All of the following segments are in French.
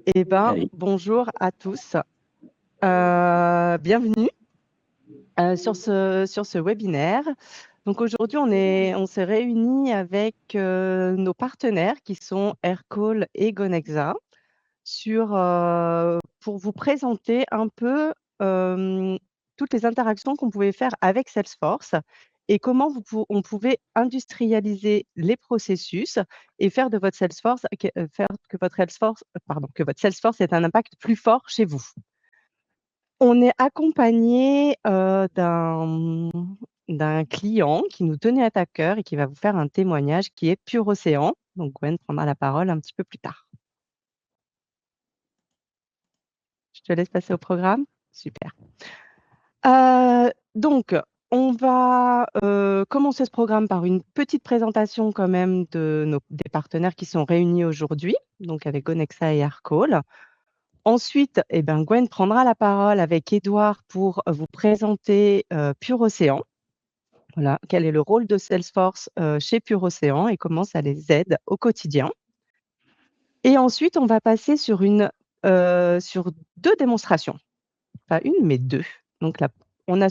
Eh ben, Allez. bonjour à tous. Bienvenue sur ce webinaire. Donc aujourd'hui, on s'est réunis avec nos partenaires qui sont Aircall et Gonexa pour vous présenter un peu euh, toutes les interactions qu'on pouvait faire avec Salesforce et comment on pouvait industrialiser les processus et faire de votre Salesforce, faire que votre Salesforce, pardon, que votre Salesforce ait un impact plus fort chez vous. On est accompagné d'un client qui nous tenait à cœur et qui va vous faire un témoignage qui est Pure Océan. Donc Gwen prendra la parole un petit peu plus tard. Je te laisse passer au programme. Super. Donc, on va commencer ce programme par une petite présentation quand même des partenaires qui sont réunis aujourd'hui, donc avec Gonexa et Aircall. Ensuite, eh ben, Gwen prendra la parole avec Édouard pour vous présenter Pure Océan. Voilà, quel est le rôle de Salesforce chez Pure Océan et comment ça les aide au quotidien. Et ensuite, on va passer sur deux démonstrations. Pas une, mais deux. Donc là, on a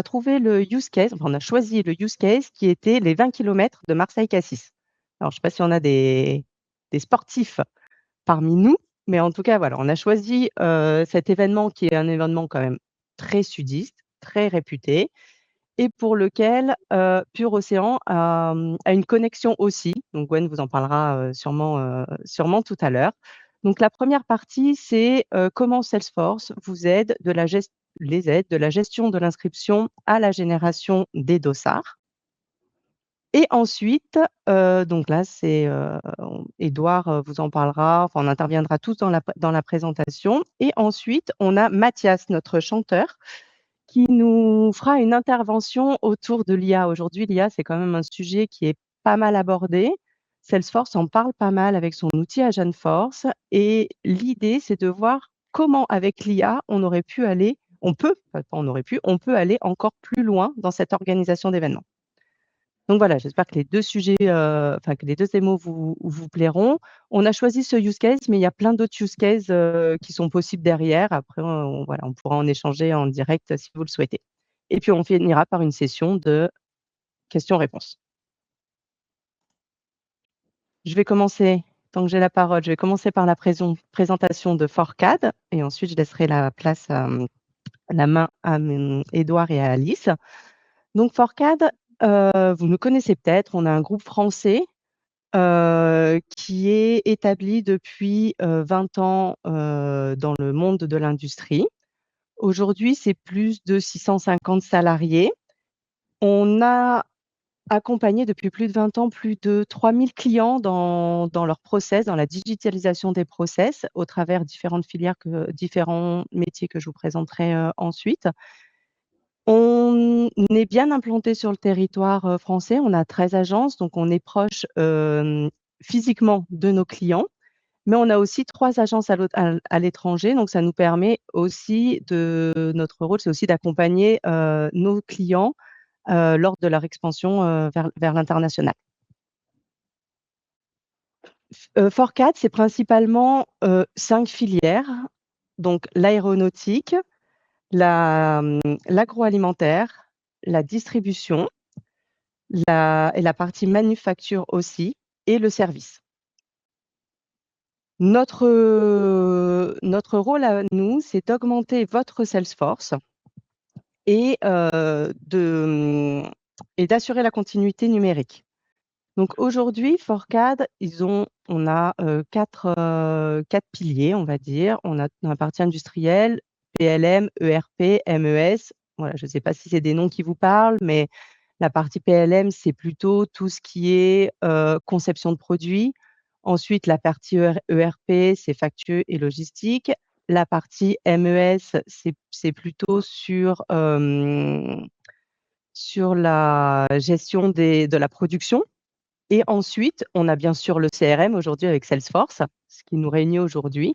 trouvé le use case, enfin, on a choisi le use case qui était les 20 km de Marseille-Cassis. Alors, je ne sais pas si on a des sportifs parmi nous, mais en tout cas, voilà, on a choisi cet événement qui est un événement quand même très sudiste, très réputé, et pour lequel Pure Océan a une connexion aussi. Donc, Gwen vous en parlera sûrement tout à l'heure. Donc, la première partie, c'est comment Salesforce vous aide les aide de la gestion de l'inscription à la génération des dossards. Et ensuite, donc là, Édouard vous en parlera, enfin, on interviendra tous dans la présentation. Et ensuite, on a Mathias, notre chanteur, qui nous fera une intervention autour de l'IA. Aujourd'hui, l'IA, c'est quand même un sujet qui est pas mal abordé. Salesforce en parle pas mal avec son outil Agentforce. Et l'idée, c'est de voir comment, avec l'IA, on peut aller encore plus loin dans cette organisation d'événements. Donc voilà, j'espère que les deux sujets, que les deux démos vous plairont. On a choisi ce use case, mais il y a plein d'autres use cases qui sont possibles derrière. Après, on pourra en échanger en direct si vous le souhaitez. Et puis, on finira par une session de questions-réponses. Je vais commencer, tant que j'ai la parole, je vais commencer par la présentation de Fourcade et ensuite, je laisserai la main à Édouard et à Alice. Donc, Fourcade, vous nous connaissez peut-être, on a un groupe français qui est établi depuis 20 ans dans le monde de l'industrie. Aujourd'hui, c'est plus de 650 salariés. On a accompagné depuis plus de 20 ans plus de 3000 clients dans leur process, dans la digitalisation des process, au travers différentes filières, différents métiers que je vous présenterai ensuite. On est bien implanté sur le territoire français. On a 13 agences, donc on est proche physiquement de nos clients, mais on a aussi 3 agences à l'étranger. Donc, ça nous permet aussi notre rôle, c'est aussi d'accompagner nos clients lors de leur expansion vers l'international. Fourcade, c'est principalement 5 filières, donc l'aéronautique, l'agroalimentaire, la distribution, et la partie manufacture aussi, et le service. Notre rôle à nous, c'est d'augmenter votre Salesforce et d'assurer la continuité numérique. Donc aujourd'hui, Fourcade, on a 4 piliers, on va dire. On a la partie industrielle, PLM, ERP, MES. Voilà, je ne sais pas si c'est des noms qui vous parlent, mais la partie PLM, c'est plutôt tout ce qui est conception de produits. Ensuite, la partie ERP, c'est facture et logistique. La partie MES, c'est plutôt sur la gestion de la production. Et ensuite, on a bien sûr le CRM aujourd'hui avec Salesforce, ce qui nous réunit aujourd'hui.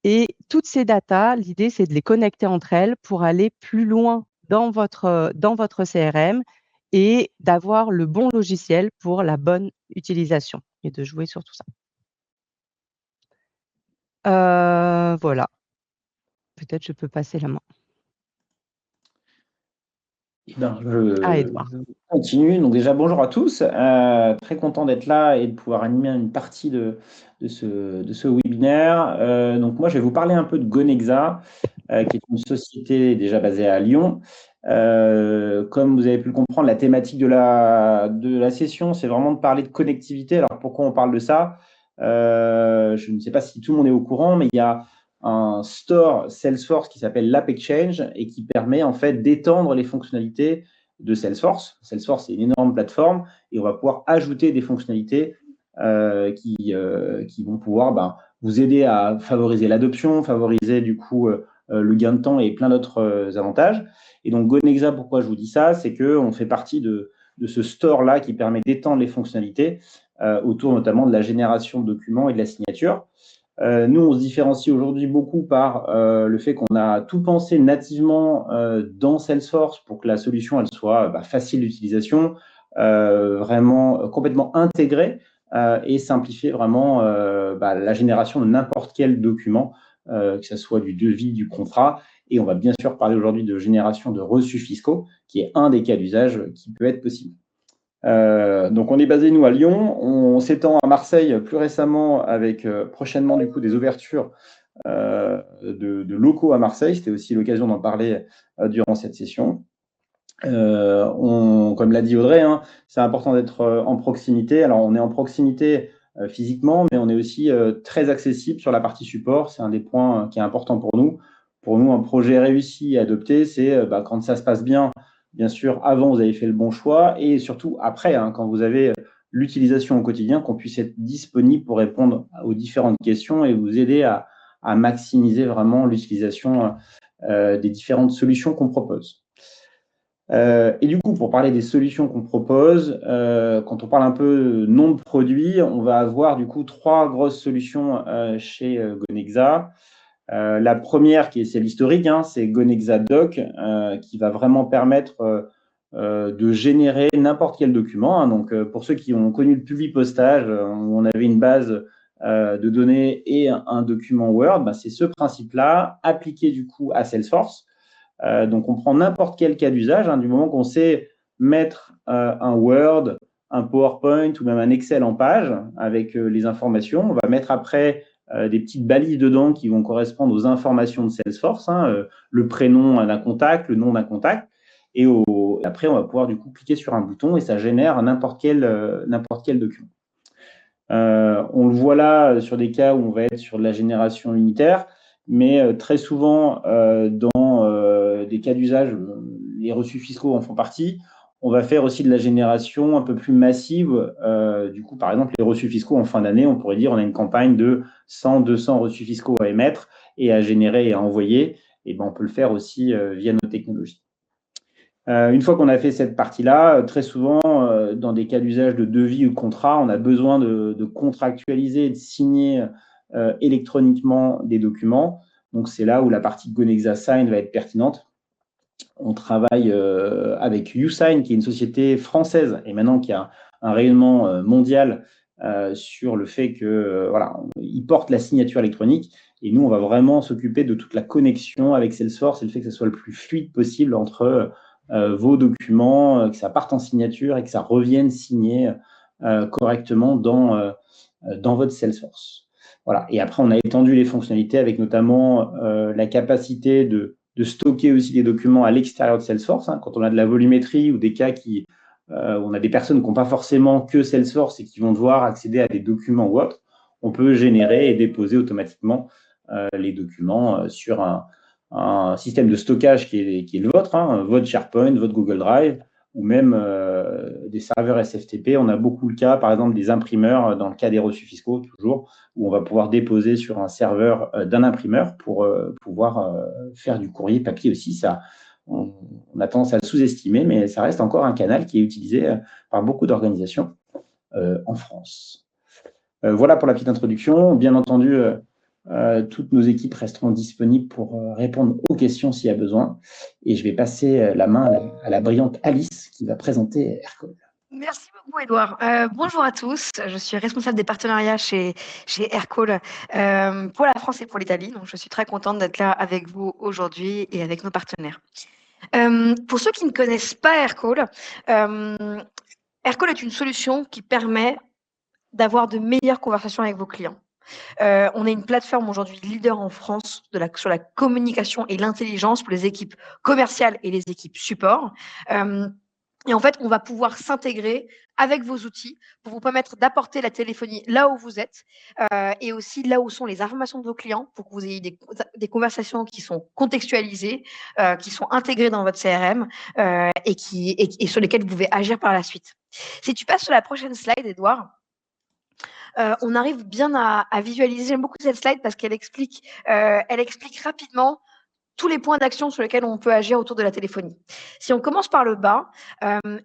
Et toutes ces datas, l'idée, c'est de les connecter entre elles pour aller plus loin dans votre CRM et d'avoir le bon logiciel pour la bonne utilisation et de jouer sur tout ça. Voilà, peut-être je peux passer la main Eh ben, à Edouard. je continue. Donc déjà, bonjour à tous. Très content d'être là et de pouvoir animer une partie de ce webinaire. Donc moi, je vais vous parler un peu de Gonexa, qui est une société déjà basée à Lyon. Comme vous avez pu le comprendre, la thématique de la session, c'est vraiment de parler de connectivité. Alors pourquoi on parle de ça? Je ne sais pas si tout le monde est au courant, mais il y a un store Salesforce qui s'appelle l'App Exchange et qui permet en fait d'étendre les fonctionnalités de Salesforce. Salesforce, c'est une énorme plateforme et on va pouvoir ajouter des fonctionnalités qui vont pouvoir vous aider à favoriser l'adoption, favoriser du coup le gain de temps et plein d'autres avantages. Et donc Gonexa, pourquoi je vous dis ça, c'est qu'on fait partie de ce store-là qui permet d'étendre les fonctionnalités autour notamment de la génération de documents et de la signature. Nous, on se différencie aujourd'hui beaucoup par le fait qu'on a tout pensé nativement dans Salesforce pour que la solution elle soit facile d'utilisation, vraiment complètement intégrée et simplifier vraiment la génération de n'importe quel document, que ce soit du devis, du contrat. Et on va bien sûr parler aujourd'hui de génération de reçus fiscaux, qui est un des cas d'usage qui peut être possible. Donc on est basé nous à Lyon, on s'étend à Marseille plus récemment avec prochainement du coup des ouvertures de locaux à Marseille. C'était aussi l'occasion d'en parler durant cette session. Comme l'a dit Audrey, hein, c'est important d'être en proximité. Alors on est en proximité physiquement, mais on est aussi très accessible sur la partie support. C'est un des points qui est important pour nous. Pour nous, un projet réussi et adopté, c'est quand ça se passe bien sûr, avant, vous avez fait le bon choix et surtout après, hein, quand vous avez l'utilisation au quotidien, qu'on puisse être disponible pour répondre aux différentes questions et vous aider à maximiser vraiment l'utilisation des différentes solutions qu'on propose. Et du coup, pour parler des solutions qu'on propose, quand on parle un peu nom de produit, on va avoir du coup 3 grosses solutions chez Gonexa. La première, qui est celle historique, hein, c'est Gonexa Doc, qui va vraiment permettre de générer n'importe quel document. Hein. Donc, pour ceux qui ont connu le Publipostage, où on avait une base de données et un document Word, c'est ce principe-là appliqué du coup à Salesforce. Donc, on prend n'importe quel cas d'usage, hein, du moment qu'on sait mettre un Word, un PowerPoint ou même un Excel en page avec les informations. On va mettre après des petites balises dedans qui vont correspondre aux informations de Salesforce, hein, le prénom d'un contact, le nom d'un contact. Et après, on va pouvoir du coup cliquer sur un bouton et ça génère n'importe quel document. On le voit là sur des cas où on va être sur de la génération unitaire, mais très souvent dans des cas d'usage, les reçus fiscaux en font partie. On va faire aussi de la génération un peu plus massive. Du coup, par exemple, les reçus fiscaux en fin d'année, on pourrait dire on a une campagne de 100, 200 reçus fiscaux à émettre et à générer et à envoyer. Et on peut le faire aussi via nos technologies. Une fois qu'on a fait cette partie-là, très souvent, dans des cas d'usage de devis ou de contrat, on a besoin de contractualiser et de signer électroniquement des documents. Donc, c'est là où la partie Gonexa Sign va être pertinente. On travaille avec YouSign, qui est une société française et maintenant qui a un rayonnement mondial sur le fait que ils portent la signature électronique. Et nous, on va vraiment s'occuper de toute la connexion avec Salesforce et le fait que ce soit le plus fluide possible entre vos documents, que ça parte en signature et que ça revienne signé correctement dans votre Salesforce. Voilà. Et après, on a étendu les fonctionnalités avec notamment la capacité de stocker aussi des documents à l'extérieur de Salesforce. Hein, quand on a de la volumétrie ou des cas où on a des personnes qui n'ont pas forcément que Salesforce et qui vont devoir accéder à des documents ou autres, on peut générer et déposer automatiquement les documents sur un système de stockage qui est le vôtre, hein, votre SharePoint, votre Google Drive, ou même des serveurs SFTP. On a beaucoup le cas, par exemple, des imprimeurs, dans le cas des reçus fiscaux, toujours, où on va pouvoir déposer sur un serveur d'un imprimeur pour pouvoir faire du courrier papier aussi. Ça, on a tendance à le sous-estimer, mais ça reste encore un canal qui est utilisé par beaucoup d'organisations en France. Voilà pour la petite introduction. Bien entendu, toutes nos équipes resteront disponibles pour répondre aux questions s'il y a besoin. Et je vais passer la main à la brillante Alice qui va présenter Aircall. Merci beaucoup, Edouard. Bonjour à tous. Je suis responsable des partenariats chez Aircall pour la France et pour l'Italie. Donc, je suis très contente d'être là avec vous aujourd'hui et avec nos partenaires. Pour ceux qui ne connaissent pas Aircall, Aircall est une solution qui permet d'avoir de meilleures conversations avec vos clients. On est une plateforme aujourd'hui leader en France sur la communication et l'intelligence pour les équipes commerciales et les équipes support. Et en fait, on va pouvoir s'intégrer avec vos outils pour vous permettre d'apporter la téléphonie là où vous êtes et aussi là où sont les informations de vos clients pour que vous ayez des conversations qui sont contextualisées, qui sont intégrées dans votre CRM et sur lesquelles vous pouvez agir par la suite. Si tu passes sur la prochaine slide, Edouard, on arrive bien à visualiser. J'aime beaucoup cette slide parce qu'elle explique rapidement tous les points d'action sur lesquels on peut agir autour de la téléphonie. Si on commence par le bas,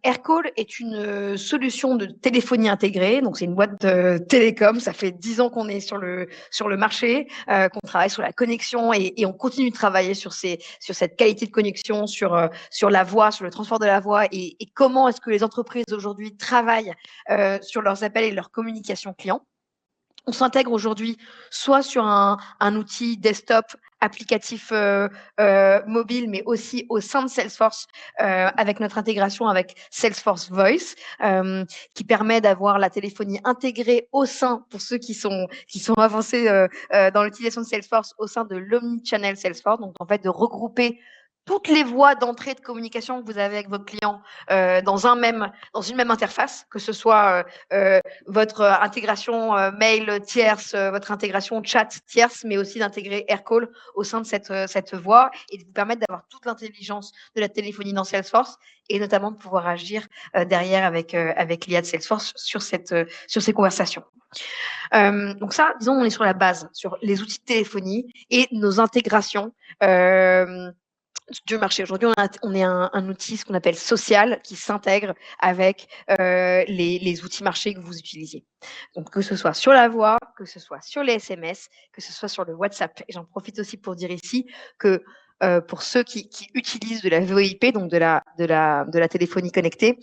Aircall est une solution de téléphonie intégrée. Donc, c'est une boîte de télécom. Ça fait 10 ans qu'on est sur le marché, qu'on travaille sur la connexion et on continue de travailler sur cette qualité de connexion, sur la voix, sur le transport de la voix et comment est-ce que les entreprises aujourd'hui travaillent sur leurs appels et leur communication client. On s'intègre aujourd'hui soit sur un outil desktop applicatif mobile, mais aussi au sein de Salesforce avec notre intégration avec Salesforce Voice, qui permet d'avoir la téléphonie intégrée au sein, pour ceux qui sont avancés dans l'utilisation de Salesforce, au sein de l'omnichannel Salesforce, donc en fait de regrouper toutes les voies d'entrée de communication que vous avez avec votre client dans une même interface, que ce soit votre intégration mail tierce, votre intégration chat tierce, mais aussi d'intégrer Aircall au sein de cette voie et de vous permettre d'avoir toute l'intelligence de la téléphonie dans Salesforce et notamment de pouvoir agir derrière avec l'IA de Salesforce sur ces conversations. Donc ça, disons, on est sur la base, sur les outils de téléphonie et nos intégrations du marché. Aujourd'hui, on est un outil, ce qu'on appelle social, qui s'intègre avec les outils marchés que vous utilisez. Donc, que ce soit sur la voix, que ce soit sur les SMS, que ce soit sur le WhatsApp. Et j'en profite aussi pour dire ici que pour ceux qui utilisent de la VoIP, donc de la téléphonie connectée,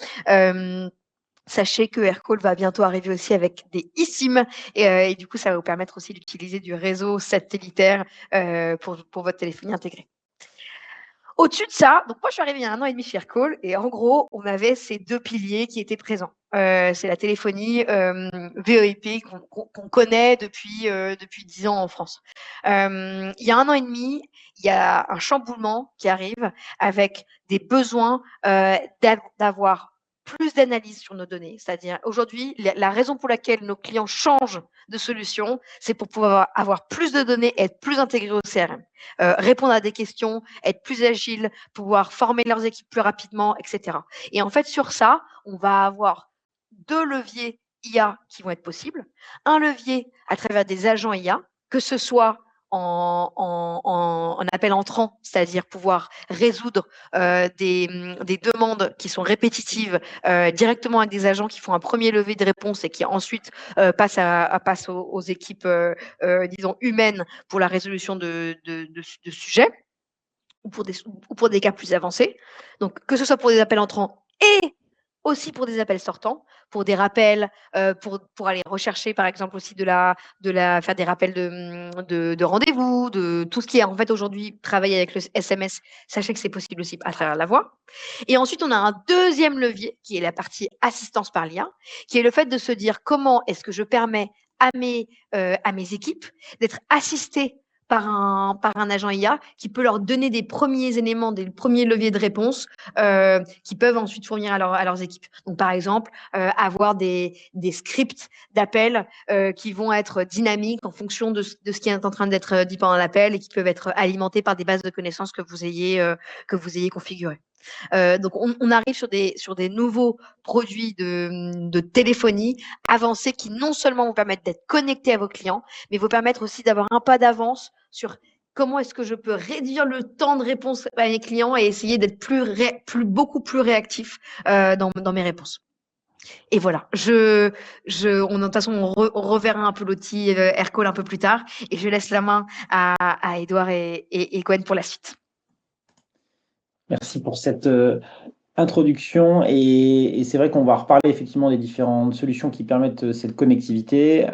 sachez que Aircall va bientôt arriver aussi avec des eSIM et du coup, ça va vous permettre aussi d'utiliser du réseau satellitaire pour votre téléphonie intégrée. Au-dessus de ça, donc moi je suis arrivée il y a 1 an et demi chez Aircall et en gros, on avait ces 2 piliers qui étaient présents. C'est la téléphonie VoIP qu'on connaît depuis 10 ans en France. Il y a 1 an et demi, il y a un chamboulement qui arrive avec des besoins d'avoir plus d'analyse sur nos données. C'est-à-dire aujourd'hui, la raison pour laquelle nos clients changent de solution, c'est pour pouvoir avoir plus de données et être plus intégrés au CRM. Répondre à des questions, être plus agile, pouvoir former leurs équipes plus rapidement, etc. Et en fait, sur ça, on va avoir 2 leviers IA qui vont être possibles. Un levier à travers des agents IA, que ce soit en appel entrant, c'est-à-dire pouvoir résoudre des demandes qui sont répétitives directement avec des agents qui font un premier levé de réponse et qui ensuite passent aux équipes, disons, humaines pour la résolution de sujets ou pour des cas plus avancés. Donc, que ce soit pour des appels entrants et aussi pour des appels sortants, pour des rappels, pour aller rechercher, par exemple, aussi faire des rappels de rendez-vous, de tout ce qui est en fait aujourd'hui travailler avec le SMS. Sachez que c'est possible aussi à travers la voix. Et ensuite, on a un deuxième levier qui est la partie assistance par l'IA, qui est le fait de se dire comment est-ce que je permets à mes équipes d'être assistées par un agent IA qui peut leur donner des premiers éléments, des premiers leviers de réponse qui peuvent ensuite fournir à leurs équipes. Donc, par exemple, avoir des scripts d'appel qui vont être dynamiques en fonction de ce qui est en train d'être dit pendant l'appel et qui peuvent être alimentés par des bases de connaissances que vous ayez configurées. Donc, on arrive sur des nouveaux produits de téléphonie avancés qui non seulement vous permettent d'être connectés à vos clients, mais vous permettent aussi d'avoir un pas d'avance sur comment est-ce que je peux réduire le temps de réponse à mes clients et essayer d'être beaucoup plus réactif dans mes réponses. Et voilà, de toute façon, on reverra un peu l'outil Aircall un peu plus tard et je laisse la main à Edouard et Gwen pour la suite. Merci pour cette introduction et c'est vrai qu'on va reparler effectivement des différentes solutions qui permettent cette connectivité.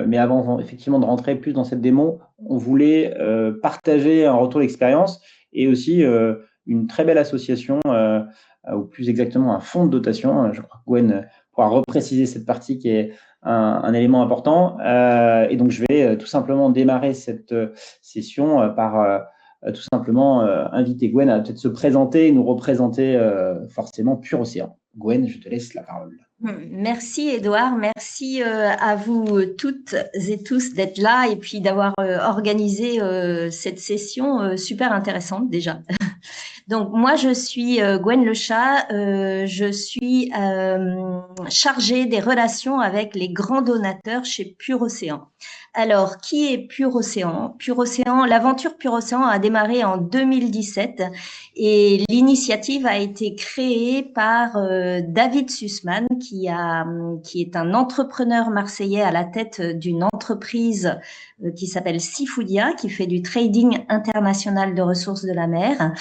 Mais avant effectivement de rentrer plus dans cette démo, on voulait partager un retour d'expérience et aussi une très belle association, ou plus exactement un fonds de dotation. Je crois que Gwen pourra repréciser cette partie qui est un élément important. Et donc, je vais tout simplement démarrer cette session par tout simplement inviter Gwen à peut-être se présenter et nous représenter forcément Pur Océan. Gwen, je te laisse la parole. Merci Edouard, merci à vous toutes et tous d'être là et puis d'avoir organisé cette session super intéressante déjà. Donc moi je suis Gwen Lechat, je suis chargée des relations avec les grands donateurs chez Pur Océan. Alors qui est Pur Océan? Pur Océan, l'aventure Pur Océan a démarré en 2017 et l'initiative a été créée par David Sussman qui est un entrepreneur marseillais à la tête d'une entreprise qui s'appelle Seafoodia, qui fait du trading international de ressources de la mer.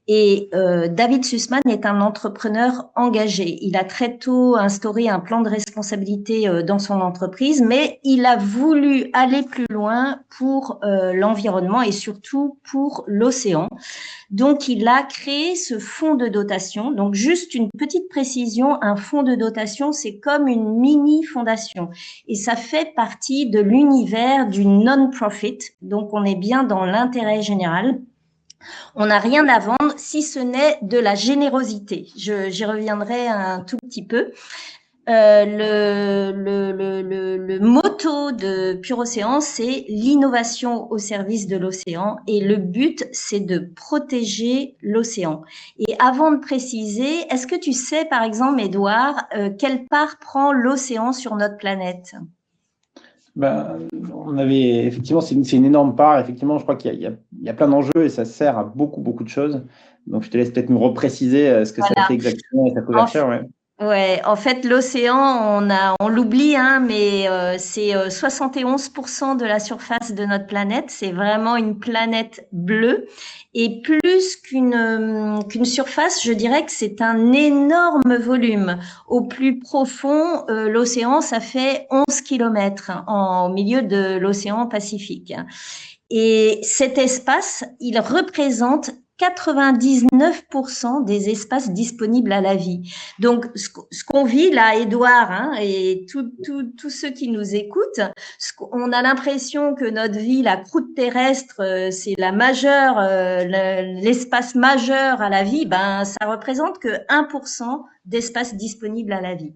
Et David Sussman est un entrepreneur engagé. Il a très tôt instauré un plan de responsabilité dans son entreprise, mais il a voulu aller plus loin pour l'environnement et surtout pour l'océan. Donc, il a créé ce fonds de dotation. Donc, juste une petite précision, un fonds de dotation, c'est comme une mini-fondation. Et ça fait partie de l'univers du non-profit. Donc, on est bien dans l'intérêt général. On n'a rien à vendre si ce n'est de la générosité. J'y reviendrai un tout petit peu. Le motto de Pur Océan, c'est l'innovation au service de l'océan et le but, c'est de protéger l'océan. Et avant de préciser, est-ce que tu sais, par exemple, Edouard, quelle part prend l'océan sur notre planète ? On avait effectivement, c'est une énorme part. Effectivement, je crois qu'il y a plein d'enjeux et ça sert à beaucoup de choses. Donc, je te laisse peut-être nous repréciser ce que ça fait exactement et sa couverture. Ouais, en fait, l'océan, on l'oublie, hein, mais c'est 71% de la surface de notre planète. C'est vraiment une planète bleue. Et plus qu'une surface, je dirais que c'est un énorme volume. Au plus profond, l'océan, ça fait 11 kilomètres au milieu de l'océan Pacifique. Et cet espace, il représente 99% des espaces disponibles à la vie. Donc, ce qu'on vit là, Edouard, hein, et tous ceux qui nous écoutent, on a l'impression que notre vie, la croûte terrestre, c'est la majeure, l'espace majeur à la vie. Ben, ça représente que 1% d'espace disponible à la vie.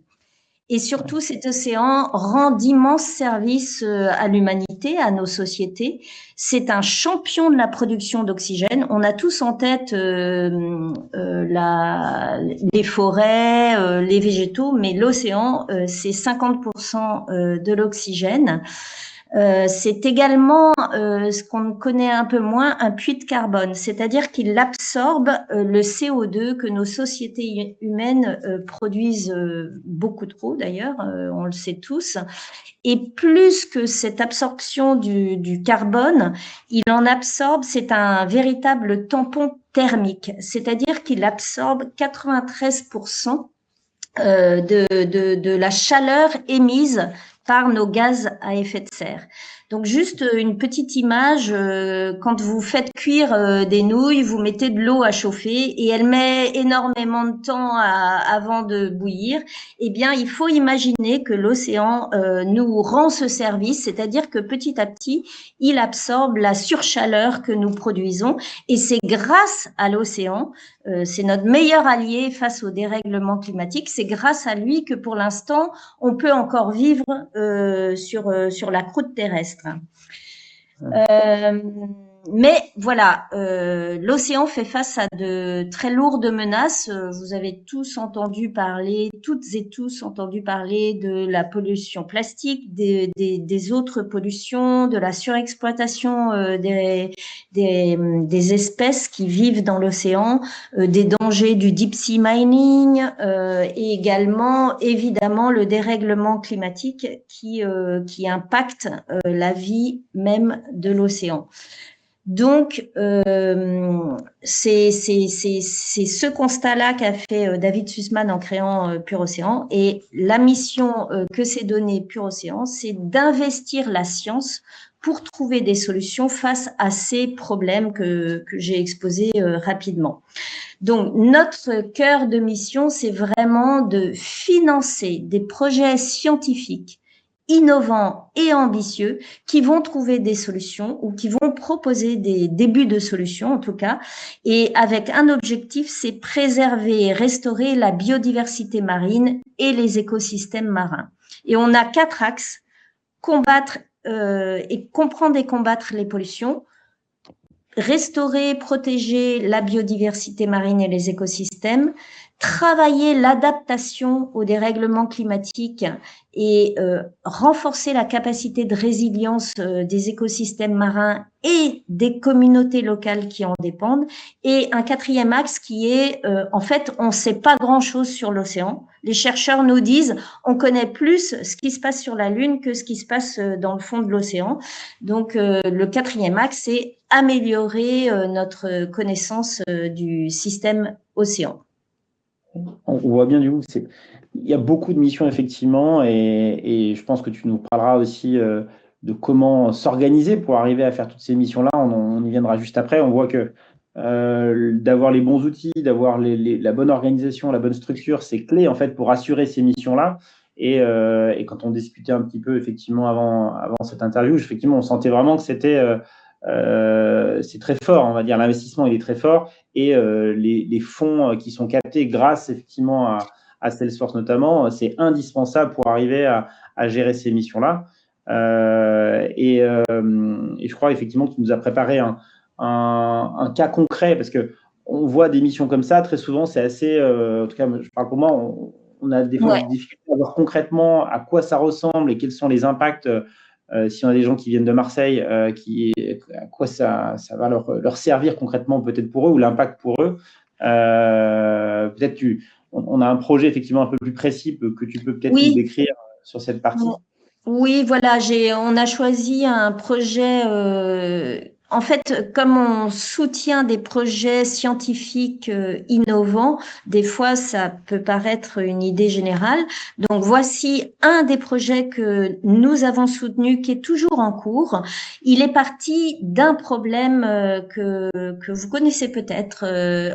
Et surtout, cet océan rend d'immenses services à l'humanité, à nos sociétés. C'est un champion de la production d'oxygène. On a tous en tête les forêts, les végétaux, mais l'océan, c'est 50% de l'oxygène. C'est également ce qu'on connaît un peu moins, un puits de carbone, c'est-à-dire qu'il absorbe le CO2 que nos sociétés humaines produisent beaucoup trop d'ailleurs, on le sait tous. Et plus que cette absorption du carbone, il en absorbe, c'est un véritable tampon thermique, c'est-à-dire qu'il absorbe 93% de la chaleur émise par nos gaz à effet de serre. Donc juste une petite image, quand vous faites cuire des nouilles, vous mettez de l'eau à chauffer et elle met énormément de temps avant de bouillir. Eh bien, il faut imaginer que l'océan nous rend ce service, c'est-à-dire que petit à petit, il absorbe la surchaleur que nous produisons et c'est grâce à l'océan, c'est notre meilleur allié face au dérèglement climatique, c'est grâce à lui que pour l'instant, on peut encore vivre sur la croûte terrestre. Mais voilà, l'océan fait face à de très lourdes menaces. Vous avez tous entendu parler, toutes et tous entendu parler de la pollution plastique, des autres pollutions, de la surexploitation des espèces qui vivent dans l'océan, des dangers du deep sea mining et également évidemment le dérèglement climatique qui impacte la vie même de l'océan. Donc, c'est ce constat-là qu'a fait David Sussman en créant Pure Océan. Et la mission que s'est donnée Pure Océan, c'est d'investir la science pour trouver des solutions face à ces problèmes que j'ai exposés rapidement. Donc, notre cœur de mission, c'est vraiment de financer des projets scientifiques innovants et ambitieux qui vont trouver des solutions ou qui vont proposer des débuts de solutions en tout cas, et avec un objectif, c'est préserver et restaurer la biodiversité marine et les écosystèmes marins. Et on a 4 axes: combattre et comprendre et combattre les pollutions, restaurer, protéger la biodiversité marine et les écosystèmes, travailler l'adaptation au dérèglement climatique et renforcer la capacité de résilience des écosystèmes marins et des communautés locales qui en dépendent. Et un 4e axe qui est, en fait, on ne sait pas grand-chose sur l'océan. Les chercheurs nous disent, on connaît plus ce qui se passe sur la Lune que ce qui se passe dans le fond de l'océan. Donc, le 4e axe, c'est améliorer notre connaissance du système océan. On voit bien du coup, il y a beaucoup de missions effectivement, et je pense que tu nous parleras aussi de comment s'organiser pour arriver à faire toutes ces missions-là. On y viendra juste après. On voit que d'avoir les bons outils, d'avoir la bonne organisation, la bonne structure, c'est clé en fait pour assurer ces missions-là. Et quand on discutait un petit peu effectivement avant cette interview, effectivement, on sentait vraiment que c'est très fort, on va dire, l'investissement il est très fort, et les fonds qui sont captés grâce effectivement à Salesforce notamment, c'est indispensable pour arriver à gérer ces missions-là. Et je crois effectivement que tu nous as préparé un cas concret, parce que on voit des missions comme ça, très souvent c'est assez, en tout cas je parle pour moi, on a des fois des difficultés à voir concrètement à quoi ça ressemble et quels sont les impacts. Si on a des gens qui viennent de Marseille, à quoi ça va leur servir concrètement, peut-être pour eux, ou l'impact pour eux. Peut-être on a un projet effectivement un peu plus précis que tu peux peut-être nous décrire sur cette partie. Oui, voilà, on a choisi un projet. En fait, comme on soutient des projets scientifiques innovants, des fois ça peut paraître une idée générale. Donc voici un des projets que nous avons soutenu qui est toujours en cours. Il est parti d'un problème que vous connaissez peut-être.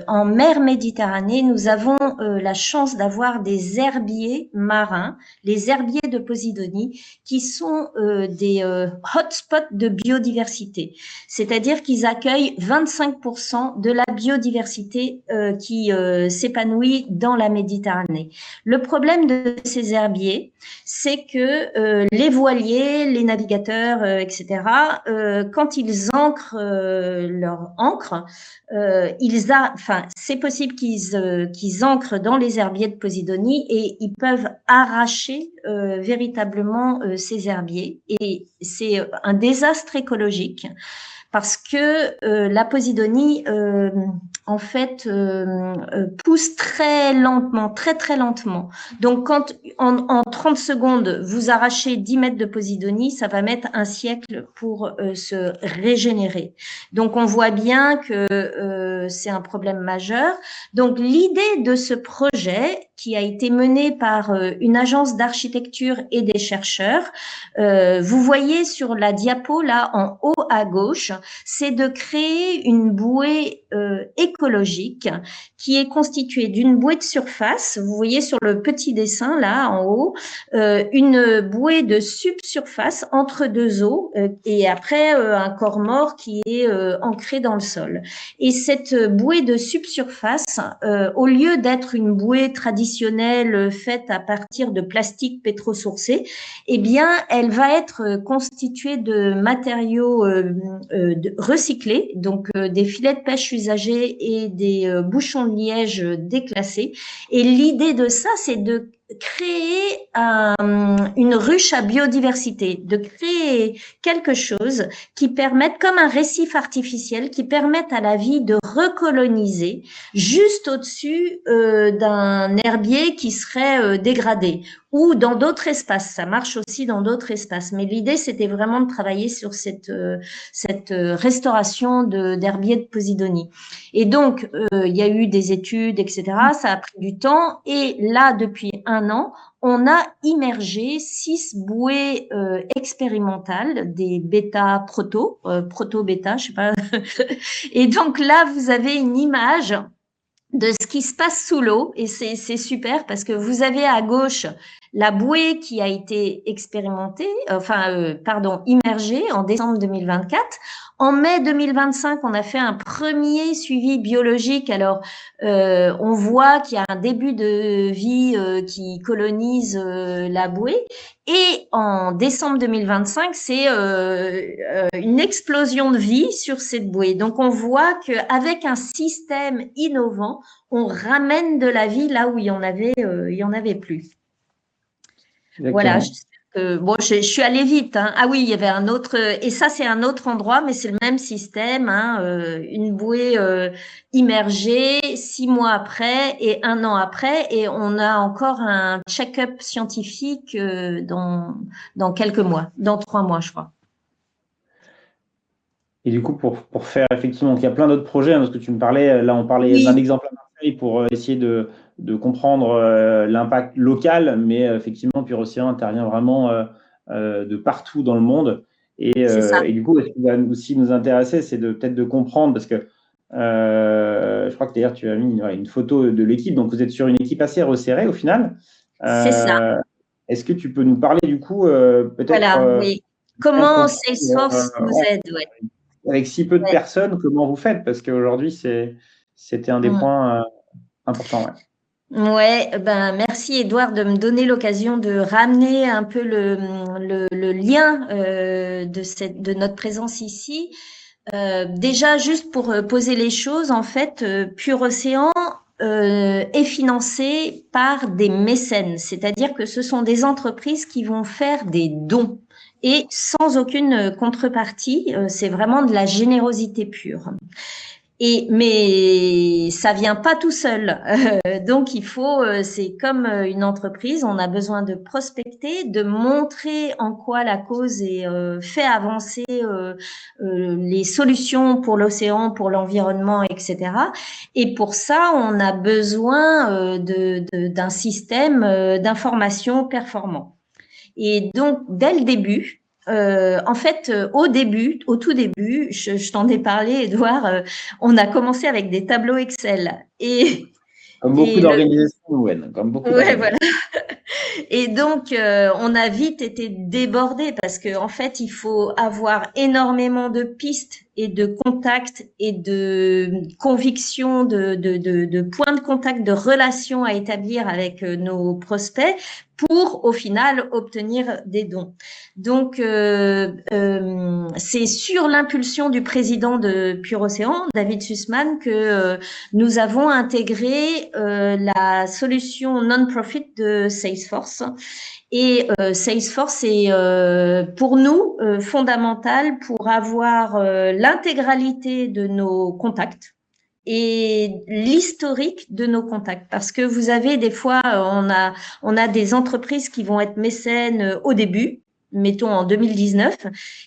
En mer Méditerranée, nous avons la chance d'avoir des herbiers marins, les herbiers de Posidonie, qui sont des hotspots de biodiversité. C'est-à-dire qu'ils accueillent 25% de la biodiversité qui s'épanouit dans la Méditerranée. Le problème de ces herbiers, c'est que les voiliers, les navigateurs, etc., quand ils ancrent leur ancre, c'est possible qu'ils ancrent dans les herbiers de Posidonie et ils peuvent arracher véritablement ces herbiers. Et c'est un désastre écologique, parce que la Posidonie, en fait, pousse très lentement, très très lentement. Donc, quand en 30 secondes, vous arrachez 10 mètres de Posidonie, ça va mettre un siècle pour se régénérer. Donc, on voit bien que c'est un problème majeur. Donc, l'idée de ce projet, qui a été mené par une agence d'architecture et des chercheurs, vous voyez sur la diapo, là, en haut à gauche, c'est de créer une bouée écologique qui est constituée d'une bouée de surface. Vous voyez sur le petit dessin là en haut, une bouée de subsurface entre deux eaux et après un corps mort qui est ancré dans le sol. Et cette bouée de subsurface, au lieu d'être une bouée traditionnelle faite à partir de plastique pétrosourcé, eh bien, elle va être constituée de matériaux recyclés, donc des filets de pêche usagés et des bouchons de liège déclassés. Et l'idée de ça, c'est de créer une ruche à biodiversité, de créer quelque chose qui permette, comme un récif artificiel, qui permette à la vie de recoloniser juste au-dessus d'un herbier qui serait dégradé, ou dans d'autres espaces. Ça marche aussi dans d'autres espaces. Mais l'idée, c'était vraiment de travailler sur cette restauration d'herbiers de Posidonie. Et donc, il y a eu des études, etc. Ça a pris du temps. Et là, depuis 1 an, on a immergé 6 bouées expérimentales, des bêta proto-bêta, je sais pas. Et donc là, vous avez une image de ce qui se passe sous l'eau, et c'est super parce que vous avez à gauche la bouée qui a été immergée en décembre 2024. En mai 2025, on a fait un premier suivi biologique. Alors, on voit qu'il y a un début de vie qui colonise la bouée. Et en décembre 2025, c'est une explosion de vie sur cette bouée. Donc, on voit qu'avec un système innovant, on ramène de la vie là où il y en avait plus. Exactement. Voilà. Je suis allée vite. Hein. Ah oui, il y avait un autre, et ça c'est un autre endroit, mais c'est le même système. Une bouée immergée 6 mois après et 1 an après, et on a encore un check-up scientifique dans quelques mois, dans 3 mois, je crois. Et du coup, pour faire effectivement, il y a plein d'autres projets, parce que tu me parlais, là on parlait Oui. d'un exemple à Marseille pour essayer de comprendre l'impact local, mais effectivement, Pure Océan intervient vraiment de partout dans le monde. C'est ça. Et du coup, ce qui va aussi nous intéresser, c'est peut-être de comprendre, parce que je crois que d'ailleurs tu as mis une photo de l'équipe, donc vous êtes sur une équipe assez resserrée au final. C'est ça. Est-ce que tu peux nous parler du coup, peut-être Voilà, oui. Comment comprendre, Salesforce nous aide, ouais. avec si peu de personnes, comment vous faites? Parce qu'aujourd'hui, c'était un des points importants. Ouais, ben merci Edouard de me donner l'occasion de ramener un peu le lien de notre présence ici. Déjà, juste pour poser les choses, en fait, Pure Océan est financé par des mécènes, c'est-à-dire que ce sont des entreprises qui vont faire des dons et sans aucune contrepartie. C'est vraiment de la générosité pure. Mais ça vient pas tout seul. Donc il faut, c'est comme une entreprise, on a besoin de prospecter, de montrer en quoi la cause fait avancer les solutions pour l'océan, pour l'environnement, etc. Et pour ça, on a besoin d'un système d'information performant. Et donc dès le début, en fait, au tout début, je t'en ai parlé, Edouard, on a commencé avec des tableaux Excel. Comme beaucoup d'organisations, comme beaucoup Ouais, voilà. Et donc, on a vite été débordés parce que en fait, il faut avoir énormément de pistes et de contacts et de convictions, de points de contact, de relations à établir avec nos prospects pour, au final, obtenir des dons. Donc, c'est sur l'impulsion du président de Pure Océan, David Sussman, que nous avons intégré la solution non-profit de Salesforce. Et Salesforce est pour nous fondamental pour avoir l'intégralité de nos contacts et l'historique de nos contacts. Parce que vous avez des fois, on a des entreprises qui vont être mécènes au début, mettons en 2019,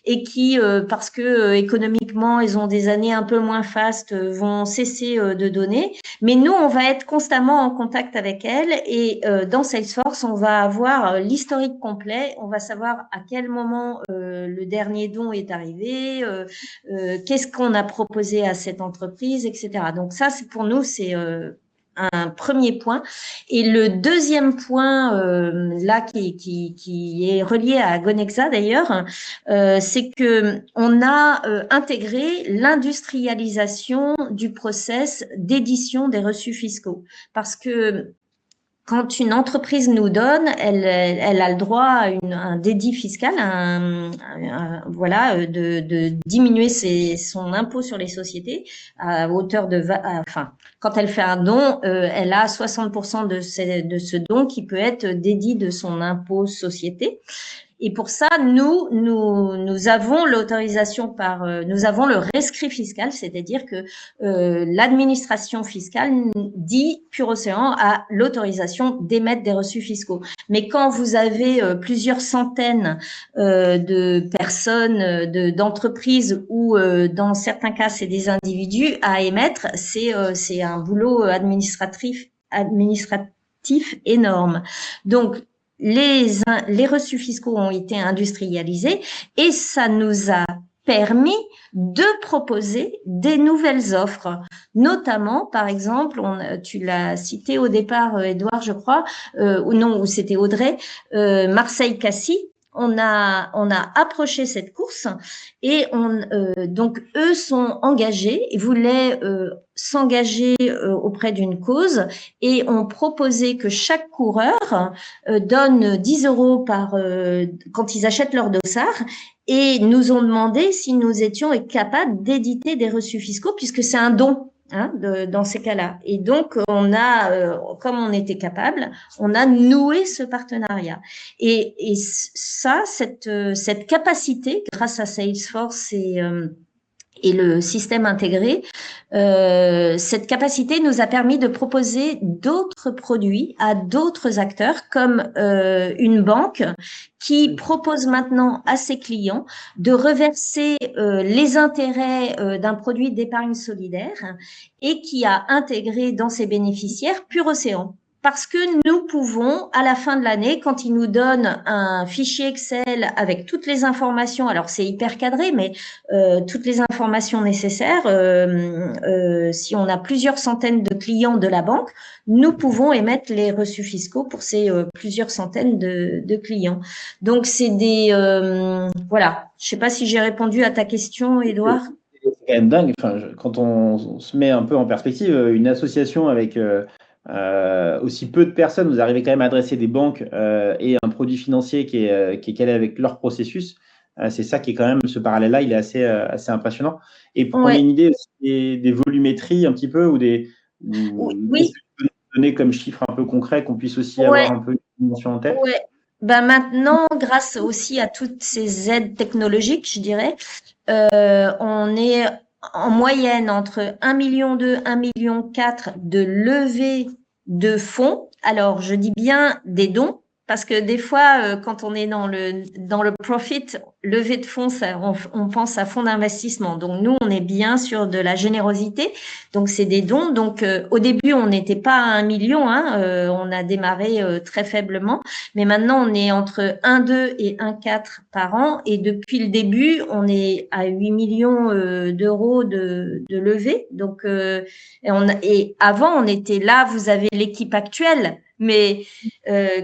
et qui, parce que économiquement, ils ont des années un peu moins fastes, vont cesser de donner. Mais nous, on va être constamment en contact avec elles, et dans Salesforce, on va avoir l'historique complet. On va savoir à quel moment le dernier don est arrivé, qu'est-ce qu'on a proposé à cette entreprise, etc. Donc ça, c'est pour nous, c'est un premier point. Et le deuxième point, là, qui est relié à Gonexa d'ailleurs, c'est que on a intégré l'industrialisation du process d'édition des reçus fiscaux. Parce que quand une entreprise nous donne, elle a le droit à un dédit fiscal, voilà, de diminuer son impôt sur les sociétés à hauteur de, enfin, quand elle fait un don, elle a 60% de ce don qui peut être dédié de son impôt société. Et pour ça, nous avons l'autorisation nous avons le rescrit fiscal, c'est-à-dire que l'administration fiscale dit Pure Océan a l'autorisation d'émettre des reçus fiscaux. Mais quand vous avez plusieurs centaines de personnes, d'entreprises ou dans certains cas c'est des individus à émettre, c'est un boulot administratif énorme. Donc les reçus fiscaux ont été industrialisés et ça nous a permis de proposer des nouvelles offres, notamment, par exemple, tu l'as cité au départ, Édouard, je crois, ou c'était Audrey, Marseille-Cassis. On a approché cette course et donc eux sont engagés, ils voulaient s'engager auprès d'une cause et ont proposé que chaque coureur donne 10 € quand ils achètent leur dossard et nous ont demandé si nous étions capables d'éditer des reçus fiscaux puisque c'est un don. Dans ces cas-là. Et donc, comme on était capable, on a noué ce partenariat. Et ça, cette capacité, grâce à Salesforce et le système intégré, cette capacité nous a permis de proposer d'autres produits à d'autres acteurs comme une banque qui propose maintenant à ses clients de reverser les intérêts d'un produit d'épargne solidaire et qui a intégré dans ses bénéficiaires Pure Océan. Parce que nous pouvons, à la fin de l'année, quand ils nous donnent un fichier Excel avec toutes les informations, alors c'est hyper cadré, mais toutes les informations nécessaires, si on a plusieurs centaines de clients de la banque, nous pouvons émettre les reçus fiscaux pour ces plusieurs centaines de clients. Donc, c'est voilà. Je sais pas si j'ai répondu à ta question, Édouard. C'est quand même dingue. Enfin, quand on se met un peu en perspective, une association avec aussi peu de personnes, vous arrivez quand même à adresser des banques et un produit financier qui est calé avec leur processus. C'est ça qui est quand même, ce parallèle-là, il est assez impressionnant. Et pour qu'on ait une idée aussi des volumétries un petit peu ou oui. donner comme chiffre un peu concret qu'on puisse aussi avoir un peu une dimension en tête. Ouais. Ben maintenant, grâce aussi à toutes ces aides technologiques, je dirais, on est en moyenne entre 1,2 million, 1,4 million de levée de fonds. Alors, je dis bien des dons, parce que des fois, quand on est dans le profit, levée de fonds, on pense à fonds d'investissement. Donc, nous, on est bien sur de la générosité. Donc, c'est des dons. Donc, au début, on n'était pas à 1 million. On a démarré très faiblement. Mais maintenant, on est entre 1,2 et 1,4 par an. Et depuis le début, on est à 8 millions d'euros de levée. Donc, et avant, on était là, vous avez l'équipe actuelle. Mais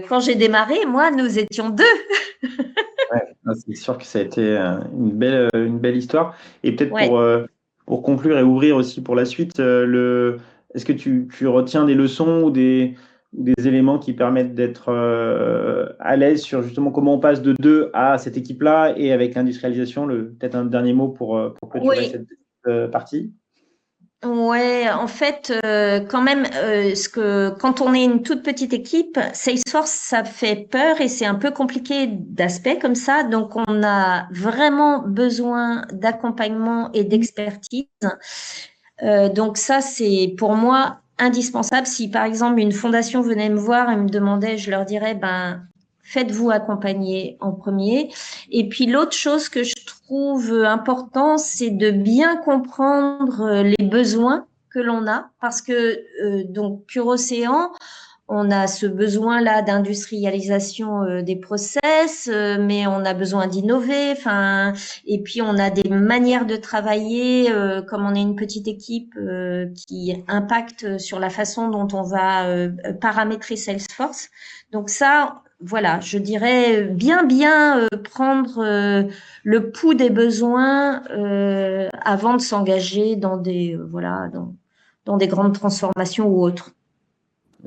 quand j'ai démarré, moi, nous étions 2. Ouais, c'est sûr que ça a été une belle histoire. Et peut-être pour conclure et ouvrir aussi pour la suite, est-ce que tu retiens des leçons ou des éléments qui permettent d'être à l'aise sur justement comment on passe de 2 à cette équipe-là et avec l'industrialisation, peut-être un dernier mot pour clôturer cette partie? Ouais, en fait, quand même, quand on est une toute petite équipe, Salesforce, ça fait peur et c'est un peu compliqué d'aspect comme ça. Donc, on a vraiment besoin d'accompagnement et d'expertise. Donc, ça, c'est pour moi indispensable. Si, par exemple, une fondation venait me voir et me demandait, je leur dirais, faites-vous accompagner en premier. Et puis l'autre chose que je trouve important, c'est de bien comprendre les besoins que l'on a, parce que donc Pure Océan, on a ce besoin-là d'industrialisation des process, mais on a besoin d'innover. Et puis on a des manières de travailler, comme on est une petite équipe, qui impacte sur la façon dont on va paramétrer Salesforce. Donc ça, voilà, je dirais bien prendre le pouls des besoins avant de s'engager dans des dans des grandes transformations ou autres.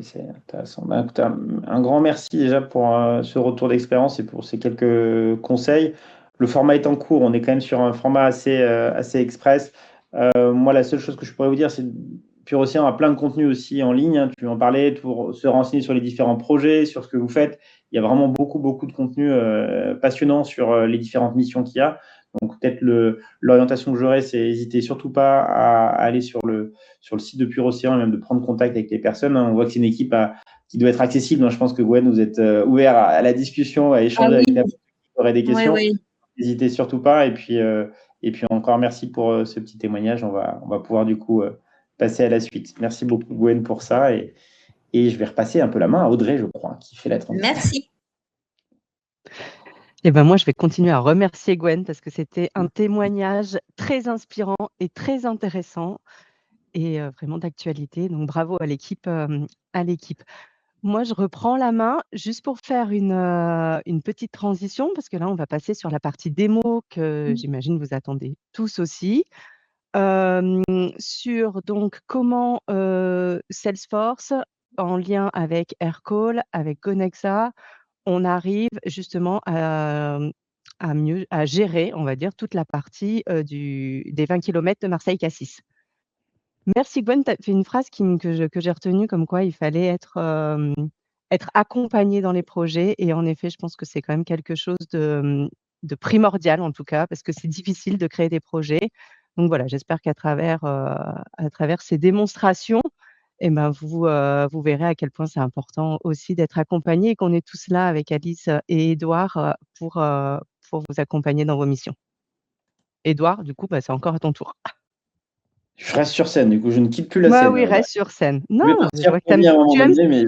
C'est intéressant. Bah, écoute, un grand merci déjà pour ce retour d'expérience et pour ces quelques conseils. Le format est en cours, on est quand même sur un format assez express. Moi, la seule chose que je pourrais vous dire, c'est Pure Océan a plein de contenus aussi en ligne, hein, tu en parlais, pour se renseigner sur les différents projets, sur ce que vous faites. Il y a vraiment beaucoup de contenus passionnants sur les différentes missions qu'il y a. Donc, peut-être l'orientation que j'aurais, c'est n'hésitez surtout pas à aller sur le site de Pure Océan et même de prendre contact avec les personnes. On voit que c'est une équipe qui doit être accessible. Donc, je pense que Gwen, vous êtes ouvert à la discussion, à échanger avec les personnes qui auraient des questions. Oui. N'hésitez surtout pas. Et puis encore merci pour ce petit témoignage. On va pouvoir du coup passer à la suite. Merci beaucoup Gwen pour ça. Et je vais repasser un peu la main à Audrey, je crois, qui fait la transition. Merci. Et ben moi, je vais continuer à remercier Gwen parce que c'était un témoignage très inspirant et très intéressant et vraiment d'actualité. Donc bravo à l'équipe. Moi, je reprends la main juste pour faire une petite transition parce que là, on va passer sur la partie démo que j'imagine vous attendez tous aussi. Sur donc comment Salesforce, en lien avec Aircall, avec Gonexa, on arrive justement à gérer, on va dire, toute la partie des 20 km de Marseille-Cassis. Merci Gwen, tu as fait une phrase que j'ai retenue comme quoi il fallait être accompagné dans les projets et en effet, je pense que c'est quand même quelque chose de primordial en tout cas parce que c'est difficile de créer des projets. Donc voilà, j'espère qu'à travers ces démonstrations, eh ben, vous verrez à quel point c'est important aussi d'être accompagné et qu'on est tous là avec Alice et Édouard pour vous accompagner dans vos missions. Édouard, du coup, c'est encore à ton tour. Je reste sur scène, du coup, je ne quitte plus la Moi, scène. oui, reste sur scène. Je vais Non, je partir vois que promis à un moment donné, mais